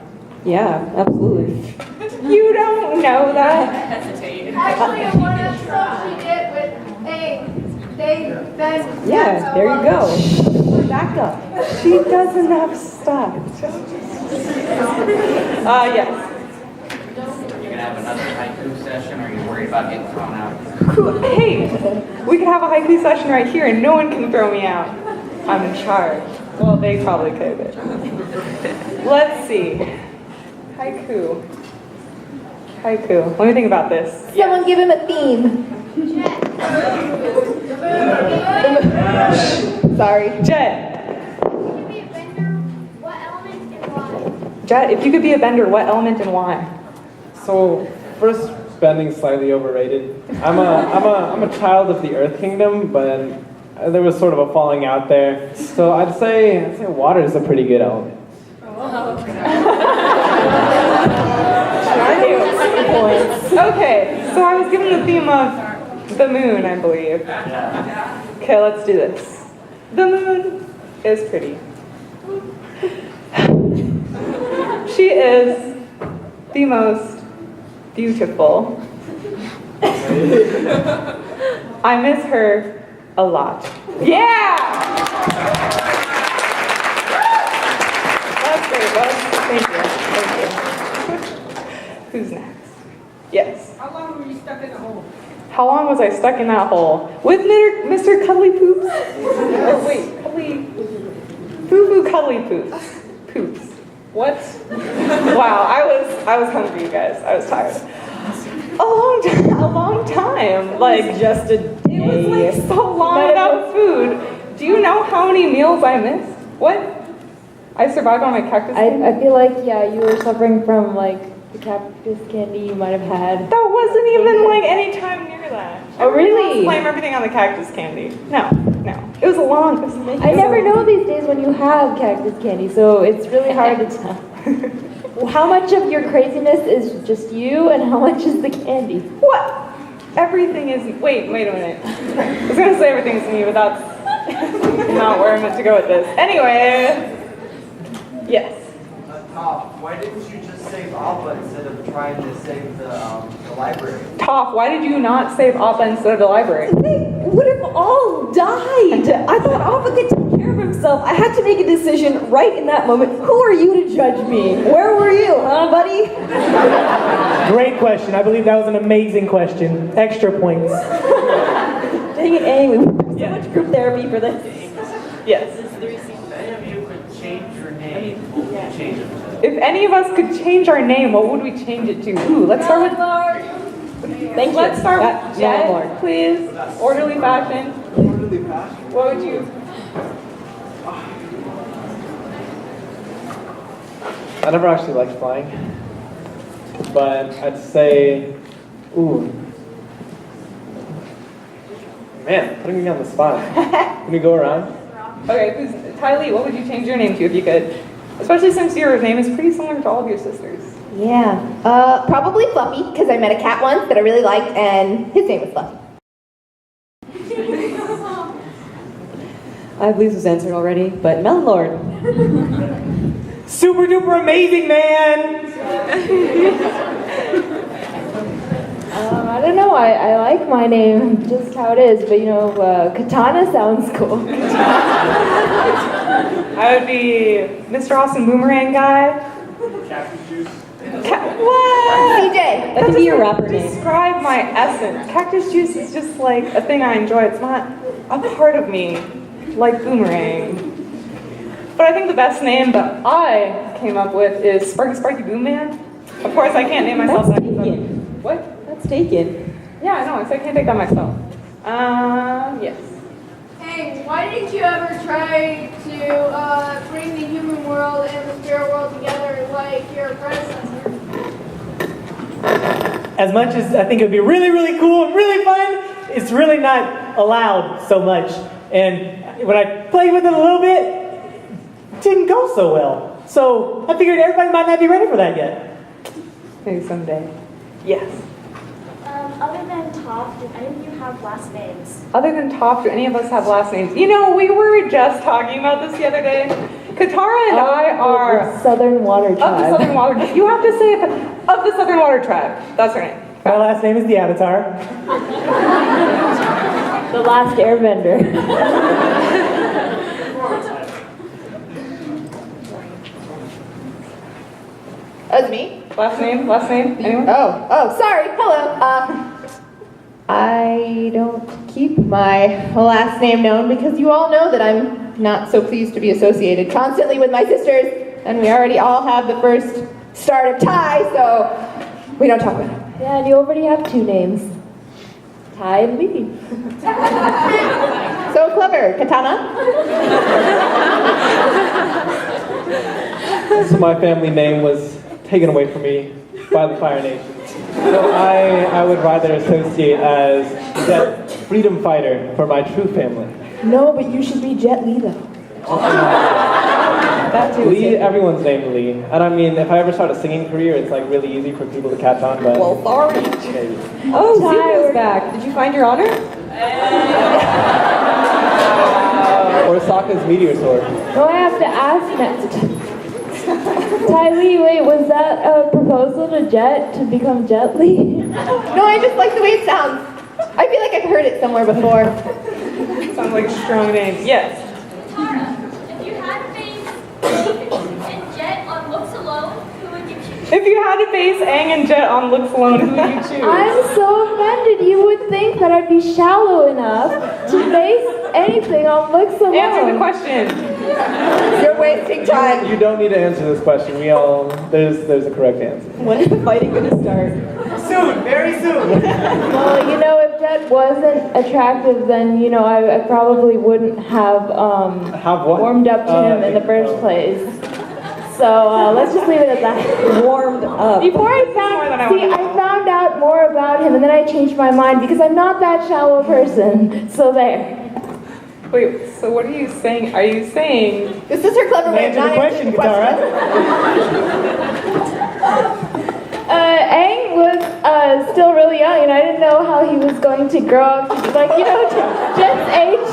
Yeah, absolutely. You don't know that? Actually, in one episode she did with they bend. Yeah, there you go. Back up. She does enough stuff. Yes. You can have another haiku session, or are you worried about getting thrown out? Hey, we could have a haiku session right here and no one can throw me out. I'm in charge. Well, they probably could, but... Let's see. Haiku. Let me think about this. Someone give him a theme. Sorry. Jet. Jet, if you could be a bender, what element and why? So first, bending's slightly overrated. I'm a child of the Earth Kingdom, but there was sort of a falling out there. So I'd say water is a pretty good element. Okay, so I was given the theme of the moon, I believe. Okay, let's do this. The moon is pretty. She is the most beautiful. I miss her a lot. Yeah! That's great, Buzz. Thank you. Who's next? Yes. How long were you stuck in the hole? How long was I stuck in that hole? With Mr. Cuddly Poops? Or wait, Foo-Foo Cuddly Poops. Poops. What? Wow, I was hungry, you guys. I was tired. A long time. Like just a day. It was like so long without food. Do you know how many meals I missed? What? I survived on my cactus candy? I feel like, yeah, you were suffering from, like, the cactus candy you might have had. That wasn't even, like, any time near that. Oh, really? Blame everything on the cactus candy. No. It was a long... I never know these days when you have cactus candy, so it's really hard to tell. How much of your craziness is just you, and how much is the candy? What? Everything is... Wait a minute. I was going to say everything's me, but that's not where I meant to go with this. Anyway... Yes. Toph, why didn't you just save Appa instead of trying to save the library? Toph, why did you not save Appa instead of the library? They would have all died. I thought Appa could take care of himself. I had to make a decision right in that moment. Who are you to judge me? Where were you, huh, buddy? Great question. I believe that was an amazing question. Extra points. Dang it, Aang. We went through so much group therapy for this. Yes. If any of us could change our name, what would we change it to? Ooh, let's start with... Thank you. Let's start with Jet, please. Orderly fashion. Orderly fashion? What would you... I never actually liked flying, but I'd say, ooh. Man, putting me on the spot. Can we go around? Okay, please, Ty Lee, what would you change your name to if you could? Especially since your name is pretty similar to all of your sisters. Yeah. Probably Fluffy, because I met a cat once that I really liked, and his name was Fluffy. I believe this was answered already, but Melon Lord. Super duper amazing, man! I don't know, I like my name just how it is, but you know, Katana sounds cool. I would be Mr. Awesome Boomerang Guy. Cactus juice. What? CJ. That could be your rapper name. Describe my essence. Cactus juice is just like a thing I enjoy. It's not a part of me, like Boomerang. But I think the best name that I came up with is Sparky Boom Man. Of course, I can't name myself that. Taken. What? That's taken. Yeah, Yeah, no, I can't take that myself. Yes. Hey, why didn't you ever try to bring the human world and the spirit world together like your predecessor? As much as I think it would be really, really cool and really fun, it's really not allowed so much. And when I played with it a little bit, it didn't go so well. So I figured everybody might not be ready for that yet. Maybe someday. Yes. Other than Toph, did any of you have last names? Other than Toph, do any of us have last names? You know, we were just talking about this the other day. Katara and I are Southern Water of Tribe. the Southern Water Tribe. You have to say it of the Southern Water Tribe. That's her name. My last name is the Avatar. The Last Airbender. That was me. Last name? Last name? Anyone? Oh, sorry. Hello. I don't keep my last name known because you all know that I'm not so pleased to be associated constantly with my sisters, and we already all have the first start of Ty, so we don't talk about it. Yeah, and you already have 2 names. Ty and Lee. So clever, Katana. So my family name was taken away from me by the Fire Nation. So I would rather associate as Jet Freedom Fighter for my true family. No, but you should be Jet Li though. That too. Lee, everyone's named Lee. And I mean, if I ever start a singing career, it's like really easy for people to catch on, but... Well, sorry. Maybe. Oh, Zuko's back. Did you find your honor? Or Sokka's meteor sword. No, I have to ask next. Ty Lee, wait, was that a proposal to Jet to become Jet Li? No, I just like the way it sounds. I feel like I've heard it somewhere before. Sounds like a strong name. Yes. Tara, if you had to face Aang and Jet on looks alone, who would you choose? If you had to face Aang and Jet on looks alone, who would you choose? I'm so offended. You would think that I'd be shallow enough to face anything on looks alone. Answer the question. You're wasting time. You don't need to answer this question. There's a correct answer. When is the fighting going to start? Soon, very soon. Well, you know, if Jet wasn't attractive, then, you know, I probably wouldn't have what? warmed up to him in the first place. So let's just leave it at that. Warmed up. Before I found out more about him, and then I changed my mind because I'm not that shallow a person. So there. Wait, so what are you saying? Are you saying... This is her clever way of not answering the question. Aang was still really young, and I didn't know how he was going to grow up to be like, you know, Jet's age.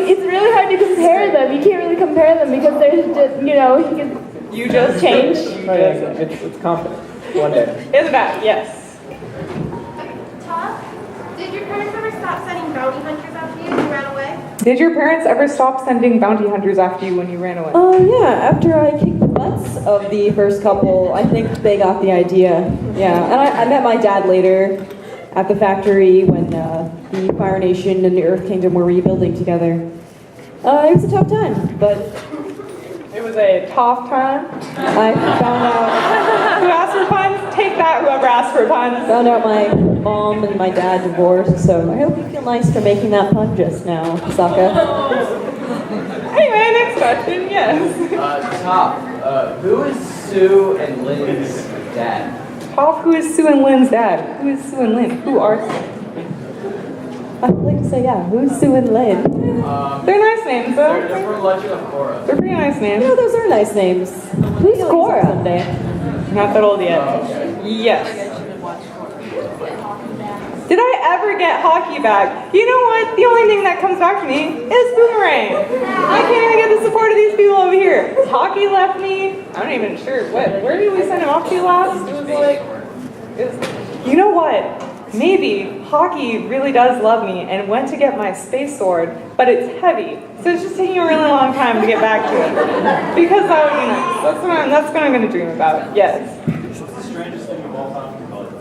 It's really hard to compare them. You can't really compare them because there's just, you know, he can change. It's confident. One day. Is that? Yes. Toph, did your parents ever stop sending bounty hunters after you when you ran away? Did your parents ever stop sending bounty hunters after you when you ran away? Yeah, after I kicked the butts of the first couple, I think they got the idea. Yeah, and I met my dad later at the factory when the Fire Nation and the Earth Kingdom were rebuilding together. It was a tough time, but... It was a tough time. I found out... Who asked for puns? Take that, whoever asked for puns. Found out my mom and my dad divorced, so I hope you feel nice for making that pun just now, Sokka. Anyway, next question, yes. Top, who is Sue and Lynn's dad? Toph, who is Sue and Lynn's dad? Who is Sue and Lynn? Who are I'd like to say, yeah, who's Sue and Lynn? They're nice names, though. They're from Legend of Korra. They're pretty nice names. Yeah, those are nice names. Who's Korra? Someday. Not that old yet. Yes. Did I ever get hockey back? You know what? The only thing that comes back to me is Boomerang. I can't even get the support of these people over here. Hockey left me. I'm not even sure. Where did we send him off to last? You know what? Maybe hockey really does love me and went to get my space sword, but it's heavy. So it's just taking a really long time to get back to it. Because that would be nice. That's what I'm going to dream about. Yes. What's the strangest thing you've all found in college?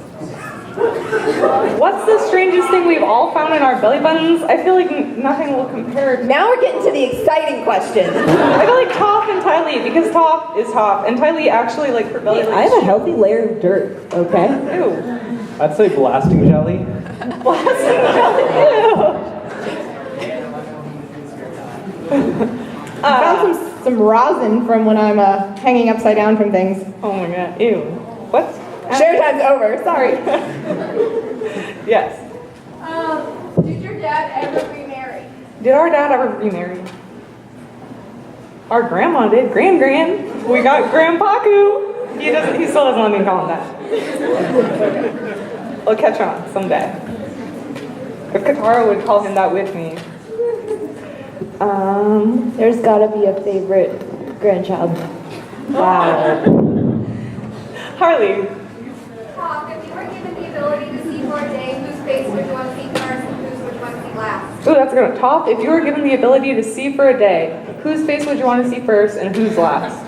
What's the strangest thing we've all found in our belly buttons? I feel like nothing will compare. Now we're getting to the exciting questions. I feel like Toph and Ty Lee, because Toph is Toph, and Ty Lee actually, like, for belly I have a healthy layer of dirt, okay? Ew. I'd say blasting jelly. Blasting jelly, Found some rosin from when I'm hanging upside down from things. Oh my god, ew. What? Share time's over, sorry. Yes. Did your dad ever remarry? Did our dad ever remarry? Our grandma did. Gran. We got Grandpaku. He still doesn't let me call him that. I'll catch on someday. If Katara would call him that with me. There's gotta be a favorite grandchild. Wow. Harley. Talk, if you were given the ability to see for a day, whose face would you want to see first and whose would you want to see last? Ooh, that's a good one. Top, if you were given the ability to see for a day, whose face would you want to see first and whose last?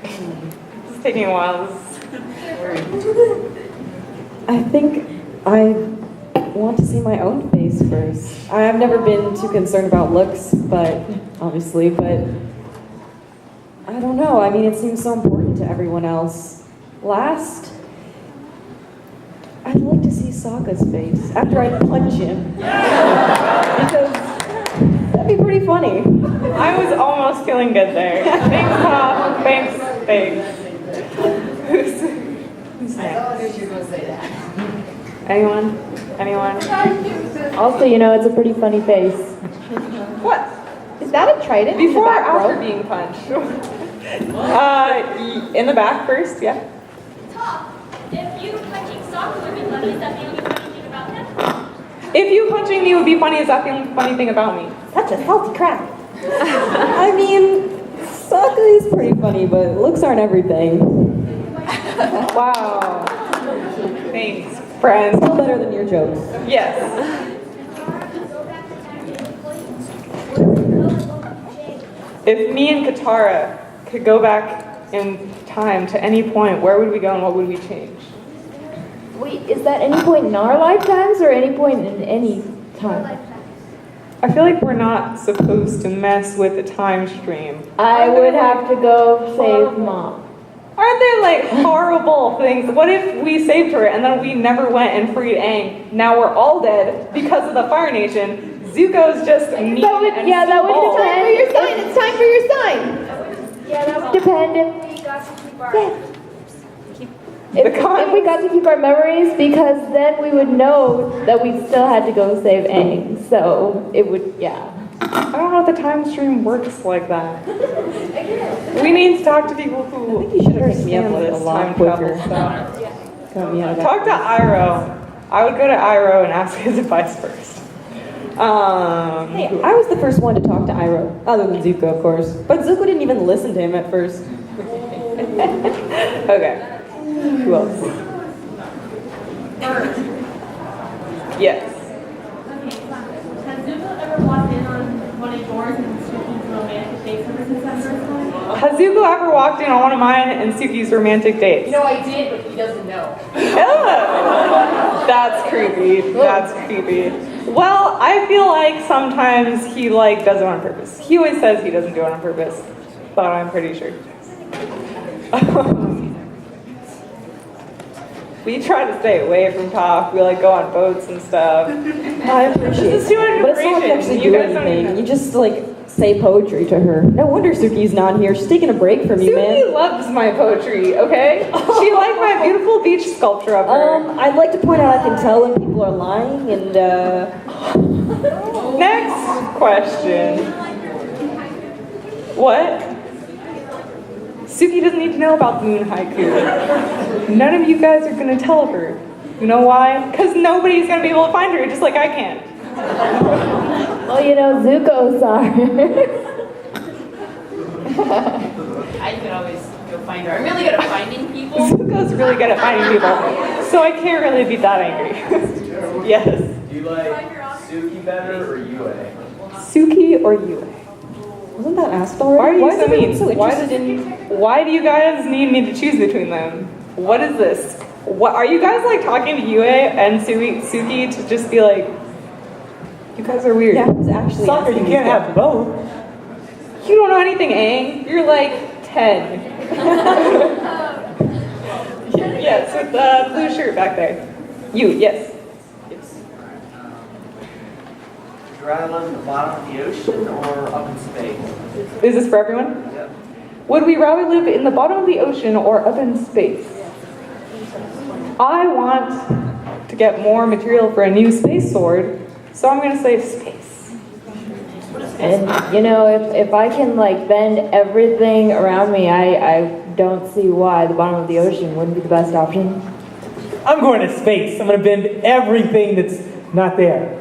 It's taking a while. I think I want to see my own face first. I've never been too concerned about looks, but obviously, but I don't know. I mean, it seems so important to everyone else. Last, I'd like to see Sokka's face after I punch him. Because that'd be pretty funny. I was almost feeling good there. Thanks, Top. Thanks. Who's I thought you were going to say that. Anyone? Also, it's a pretty funny face. What? Is that a trident? Before or in the back after row? being punched? In the back first, yeah. Top, if you punching Sokka would be funny, is that the only funny thing about him? If you punching me would be funny, is that the only funny thing about me? Such a healthy crap. I mean, Sokka is pretty funny, but looks aren't everything. Wow. Thanks, friends. Still better than your jokes. Yes. If me and Katara could go back in time to any point, where would we go and what would we change? Wait, is that any point in our lifetimes or any point in any time? I feel like we're not supposed to mess with the time stream. I would have to go save Mom. Aren't there like horrible things? What if we saved her and then we never went and freed Aang? Now we're all dead because of the Fire Nation. Zuko's just mean That would and It's small. time for your sign. It's time for your sign. Yeah, that would Depend if we got to keep our... If we got to keep our memories, because then we would know that we still had to go save Aang. So it would, yeah. I don't know if the time stream works like that. We need to talk to people who I think you should have picked me up understand like a this lot time travel quicker. stuff. Got me out of that. Talk to Iroh. I would go to Iroh and ask his advice first. Hey, I was the first one to talk to Iroh, other than Zuko, of course. But Zuko didn't even listen to him at first. Okay. Who else? Yes. Has Zuko ever walked in on one of yours and Suki's romantic dates ever since that first time? Has Zuko ever walked in on one of mine and Suki's romantic dates? You know, I did, but he doesn't know. Ugh. That's creepy. That's creepy. Well, I feel like sometimes he does it on purpose. He always says he doesn't do it on purpose, but I'm pretty sure he does. We try to stay away from Toph. We go on boats and stuff. I appreciate This is too it. But it's not like you actually You do guys don't anything. even- You just say poetry to her. No wonder Suki's not here. She's taking a break from you, man. Suki loves my poetry, okay? She liked my beautiful beach sculpture of her. I'd like to point out I can tell when people are lying and Next question. What? Suki doesn't need to know about the moon haiku. None of you guys are going to tell her. You know why? Because nobody's going to be able to find her, just like I can. Well, Zuko saw her. I could always go find her. I'm really good at finding people. Zuko's really good at finding people, so I can't really be that angry. Yes. Do you like Suki better or Yue? Suki or Yue? wasn't that asked already? Why are you Why is so everyone mean? so interested in? Why do you guys need me to choose between them? What is this? What are you guys like talking to Yue and Suki to just be like, you guys are weird? Yeah, it's actually Soccer, you can't have both. You don't know anything, Aang. You're like 10. Yes, with the blue shirt back there. You, yes. Would you rather live at the bottom of the ocean or up in space? Is this for everyone? Yep. Would we rather live in the bottom of the ocean or up in space? I want to get more material for a new space sword, so I'm going to say space. And you know, if I can like bend everything around me, I don't see why the bottom of the ocean wouldn't be the best option. I'm going to space. I'm going to bend everything that's not there.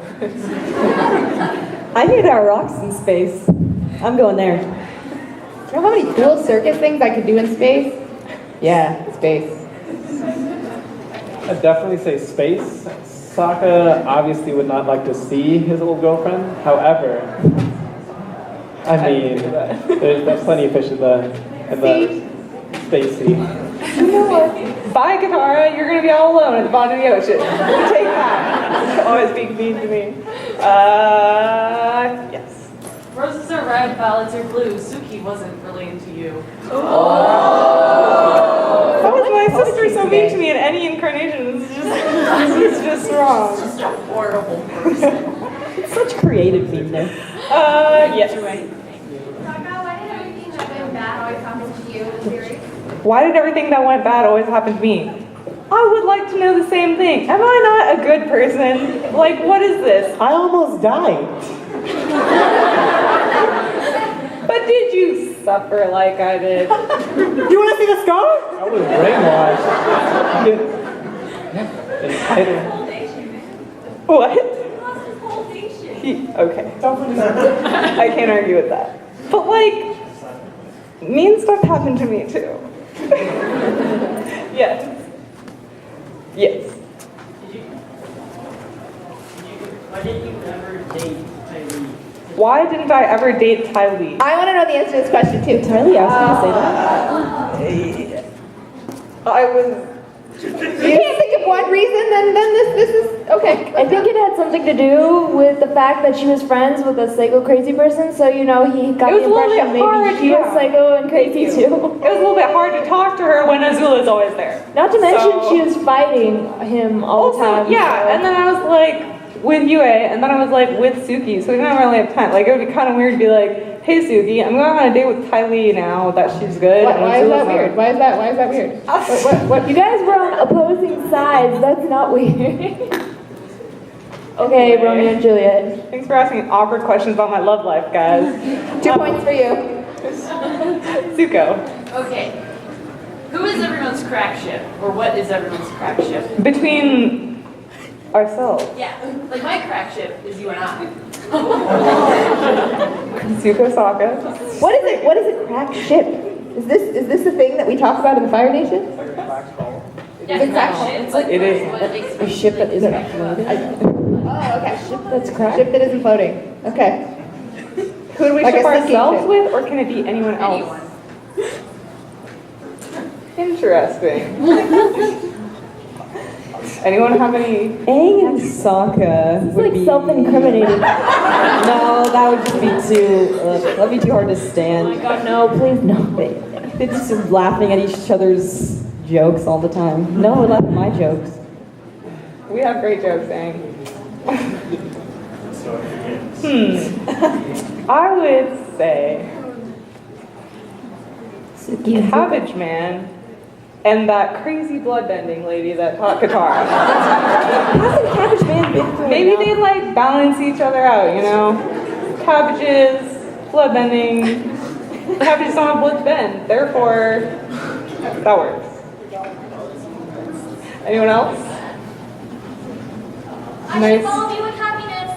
I hear there are rocks in space. I'm going there. You know how many cool circus things I could do in space? Yeah, space. I'd definitely say space. Sokka obviously would not like to see his old girlfriend. However, I mean, there's plenty of fish in the space sea. You know what? Bye, Katara. You're going to be all alone at the bottom of the ocean. Take that. Always being mean to me. Yes. Roses are red, violets are blue. Suki wasn't really into you. How was my sister so mean to me in any incarnation? It's just wrong. Just a horrible person. It's such creative meanness. Yes. Why did everything that went bad always happen to you? Why did everything that went bad always happen to me? I would like to know the same thing. Am I not a good person? Like, what is this? I almost died. But did you suffer like I did? You want to see the scar? I was brainwashed. What? Okay. I can't argue with that. But like, mean stuff happened to me too. Yes. Yes. Why didn't you ever date Tylee? Why didn't I ever date Tylee? I want to know the answer to this question too. Tylee asked me to say that. I was. You can't think of one reason, then this is okay. I think it had something to do with the fact that she was friends with a psycho crazy person, so you know he got It was the a little impression bit hard, maybe she was yeah. psycho and crazy too. It was a little bit hard to talk to her when Azula's always there. Not to mention So- she was fighting him all the time. Yeah, so- and then I was like with Yue, and then I was like with Suki, so we didn't really have time. Like it would be kind of weird to be like, hey Suki, I'm going on a date with Tylee now that she's good. Why is that weird? Why is that weird? What? You guys were on opposing sides. That's not weird. Okay, Romeo and Juliet. Thanks for asking awkward questions about my love life, guys. 2 points for you. Zuko. Okay. Who is everyone's crack ship? Or what is everyone's crack ship? Between ourselves. Yeah. Like my crack ship is you and I. Zuko Sokka. What is it? What is a crack ship? Is this the thing that we talk about in the Fire Nation? Yeah, It's a crack ship. ship. It's like It is. what makes A ship that isn't floating. Oh, okay. Ship that's cracked. Ship that isn't floating. Okay. Who do we Like ship a sinking ourselves ship. with, or can it be anyone else? Interesting. Anyone have any? Aang and Sokka It's would like be self-incriminating. No, that would just be too. That'd be too hard to stand. Oh my god, no, please no. They're just laughing at each other's jokes all the time. No, laugh at my jokes. We have great jokes, Aang. I would say Cabbage Man and that crazy bloodbending lady that taught Katara. Hasn't Cabbage Man been through Maybe enough? they like balance each other out, you know? Cabbages, bloodbending. Cabbages don't have blood to bend, therefore that works. Anyone else? I should Nice. follow you with happiness.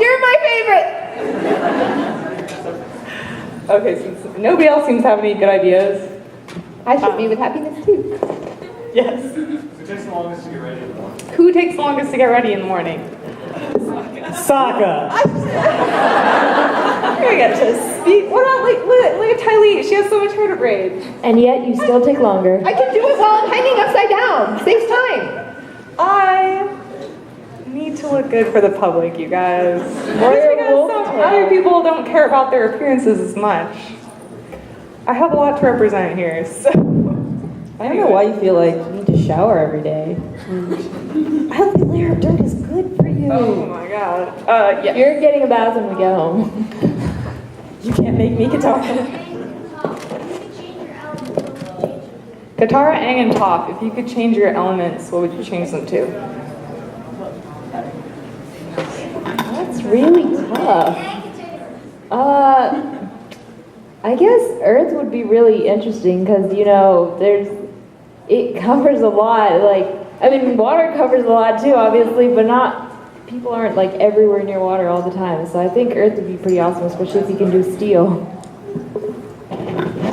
You're my favorite. Okay, since nobody else seems to have any good ideas. I should be with happiness too. Yes. Who takes the longest to get ready in the morning? Who takes the longest to get ready in the morning? Sokka. gonna get to speak. What about look at Tylee? She has so much hair to braid. And yet you still take longer. I can do it while I'm hanging upside down. Saves time. I need to look good for the public, you guys. Warrior Because wolf some tail. other people don't care about their appearances as much. I have a lot to represent here, so. I don't know why you feel like you need to shower every day. A healthy layer of dirt is good for you. Oh my god. Yeah. You're getting a bath when we get home. You can't make me Katara. Katara, Aang, and Toph, if you could change your elements, what would you change them to? That's really tough. I guess Earth would be really interesting because, you know, it covers a lot. Like, I mean, water covers a lot too, obviously, but people aren't like everywhere near water all the time. So I think Earth would be pretty awesome, especially if you can do steel.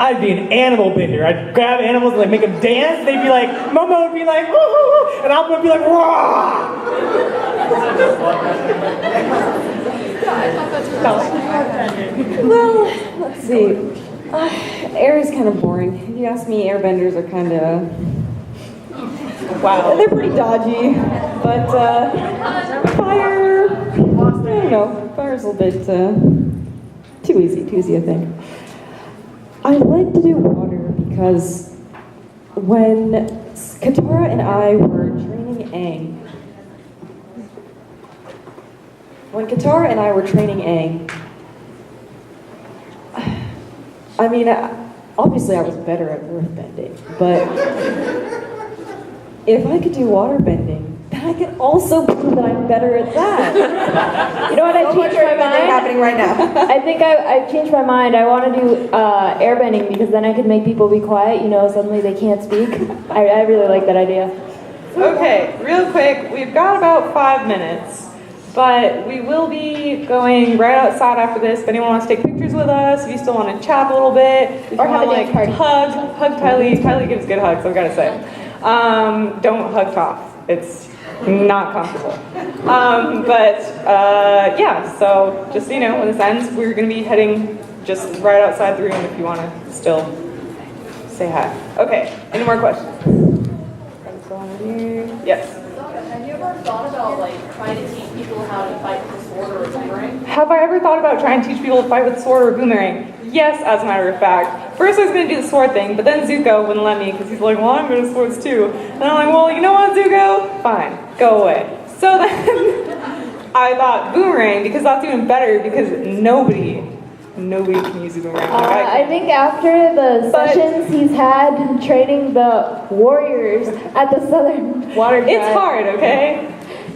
I'd be an animal bender. I'd grab animals and like make them dance. They'd be like, Momo would be like, woo, and Appa would be like, rah. Well, let's see. Air is kind of boring. If you ask me, airbenders are kind of... Wow. They're pretty dodgy. But fire... I don't know. Fire's a little bit too easy, I think. I like to do water because when Katara and I were training Aang, I mean, obviously I was better at earthbending, but if I could do waterbending, then I could also prove that I'm better at that. You know what? I changed my mind. Happening right now. I think I changed my mind. I want to do airbending because then I could make people be quiet. You know, suddenly they can't speak. I really like that idea. Okay, real quick, we've got about 5 minutes, but we will be going right outside after this. If anyone wants to take pictures with us, if you still want to chat a little bit, if Or you have want a to dance party. hug Tylee. Tylee gives good hugs, I've got to say. Don't hug Toph. It's not comfortable. Yeah, so just so you know, when this ends, we're going to be heading just right outside the room if you want to still say hi. Okay, any more questions? Yes. Have you ever thought about trying to teach people how to fight with a sword or a boomerang? Have I ever thought about trying to teach people to fight with a sword or a boomerang? Yes, as a matter of fact. First I was going to do the sword thing, but then Zuko wouldn't let me because he's like, well, I'm good at swords too. And I'm like, well, you know what, Zuko? Fine, go away. So then I thought boomerang because that's even better because nobody can use a boomerang. I think after the sessions he's had training the warriors at the Southern Water Tribe, it's hard, okay?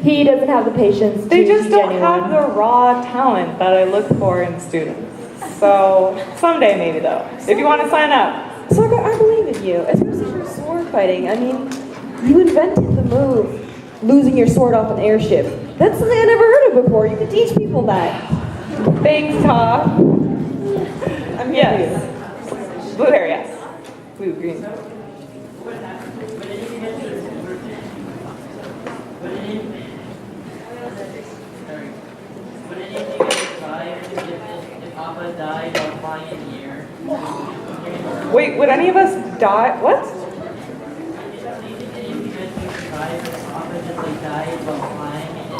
He doesn't have the patience to They just teach don't anyone. have the raw talent that I look for in students. So someday maybe though, if you want to sign up. Sokka, I believe in you, especially for sword fighting. I mean, you invented the move, losing your sword off an airship. That's something I never heard of before. You could teach people that. Thanks, Toph. I'm here for you. Yes. Blue hair, yes. Blue, green. Would any of you guys die if Appa died while flying in the air? Wait, would any of us die? What? Any of you guys would survive if Appa just died while flying in the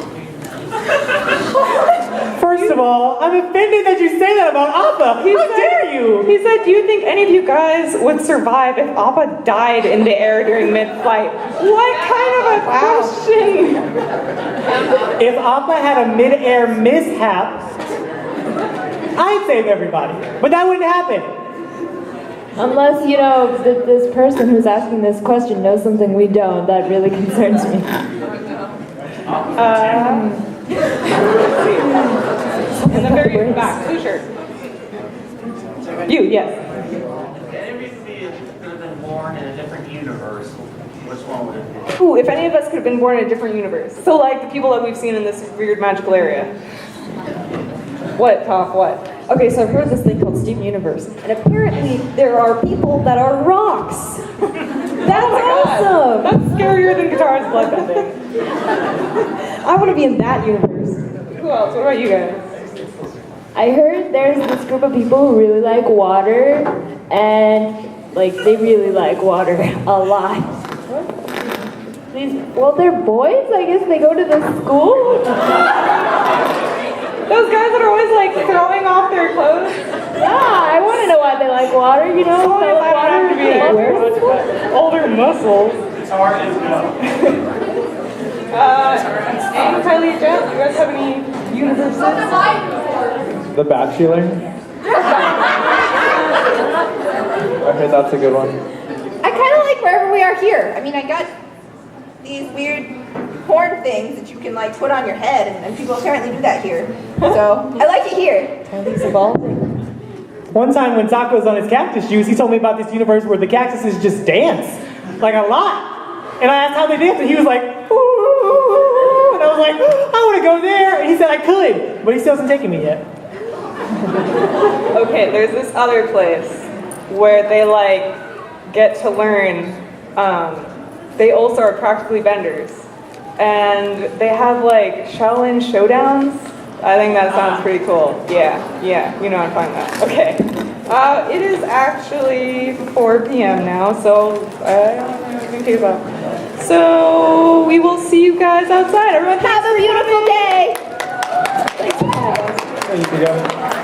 First of all, I'm offended that you say that about Appa. How dare you? He said, do you think any of you guys would survive if Appa died in the air during mid-flight? What kind of a question? If Appa had a mid-air mishap, I'd save everybody. But that wouldn't happen. Unless, you know, this person who's asking this question knows something we don't. That really concerns me. In the very back, blue shirt. You, yes. Any of you could have been born in a different universe, which one would it be? Ooh, if any of us could have been born in a different universe. So like the people that we've seen in this weird magical area. What, Toph, what? Okay, so I've heard this thing called Steven Universe, and apparently there are people that are rocks. That's awesome! That's scarier than Katara's bloodbending. I want to be in that universe. Who else? What about you guys? I heard there's this group of people who really like water, and like they really like water a lot. Well, they're boys. I guess they go to the school. Those guys that are always like throwing off their clothes. Yeah, I want to know why they like water. You know, Totally they like fine, I don't have to be there. water. Older muscles. Kylie, Jen, you guys have any universes? The Bachelor. I heard that's a good one. I kind of like wherever we are here. I mean, I got these weird horn things that you can like put on your head, and people apparently do that here. So I like it here. He's evolving. One time when Taco was on his cactus juice, he told me about this universe where the cactuses just dance, like a lot. And I asked how they dance, and he was like, ooh, and I was like, I want to go there. And he said I could, but he still hasn't taken me yet. Okay, there's this other place where they like get to learn. They also are practically benders, and they have like Shaolin showdowns. I think that sounds pretty cool. Yeah, you know I'm fine with that. Okay, it is actually 4 p.m. now, so in case so we will see you guys outside. Everyone, have a beautiful day. Thank you, guys.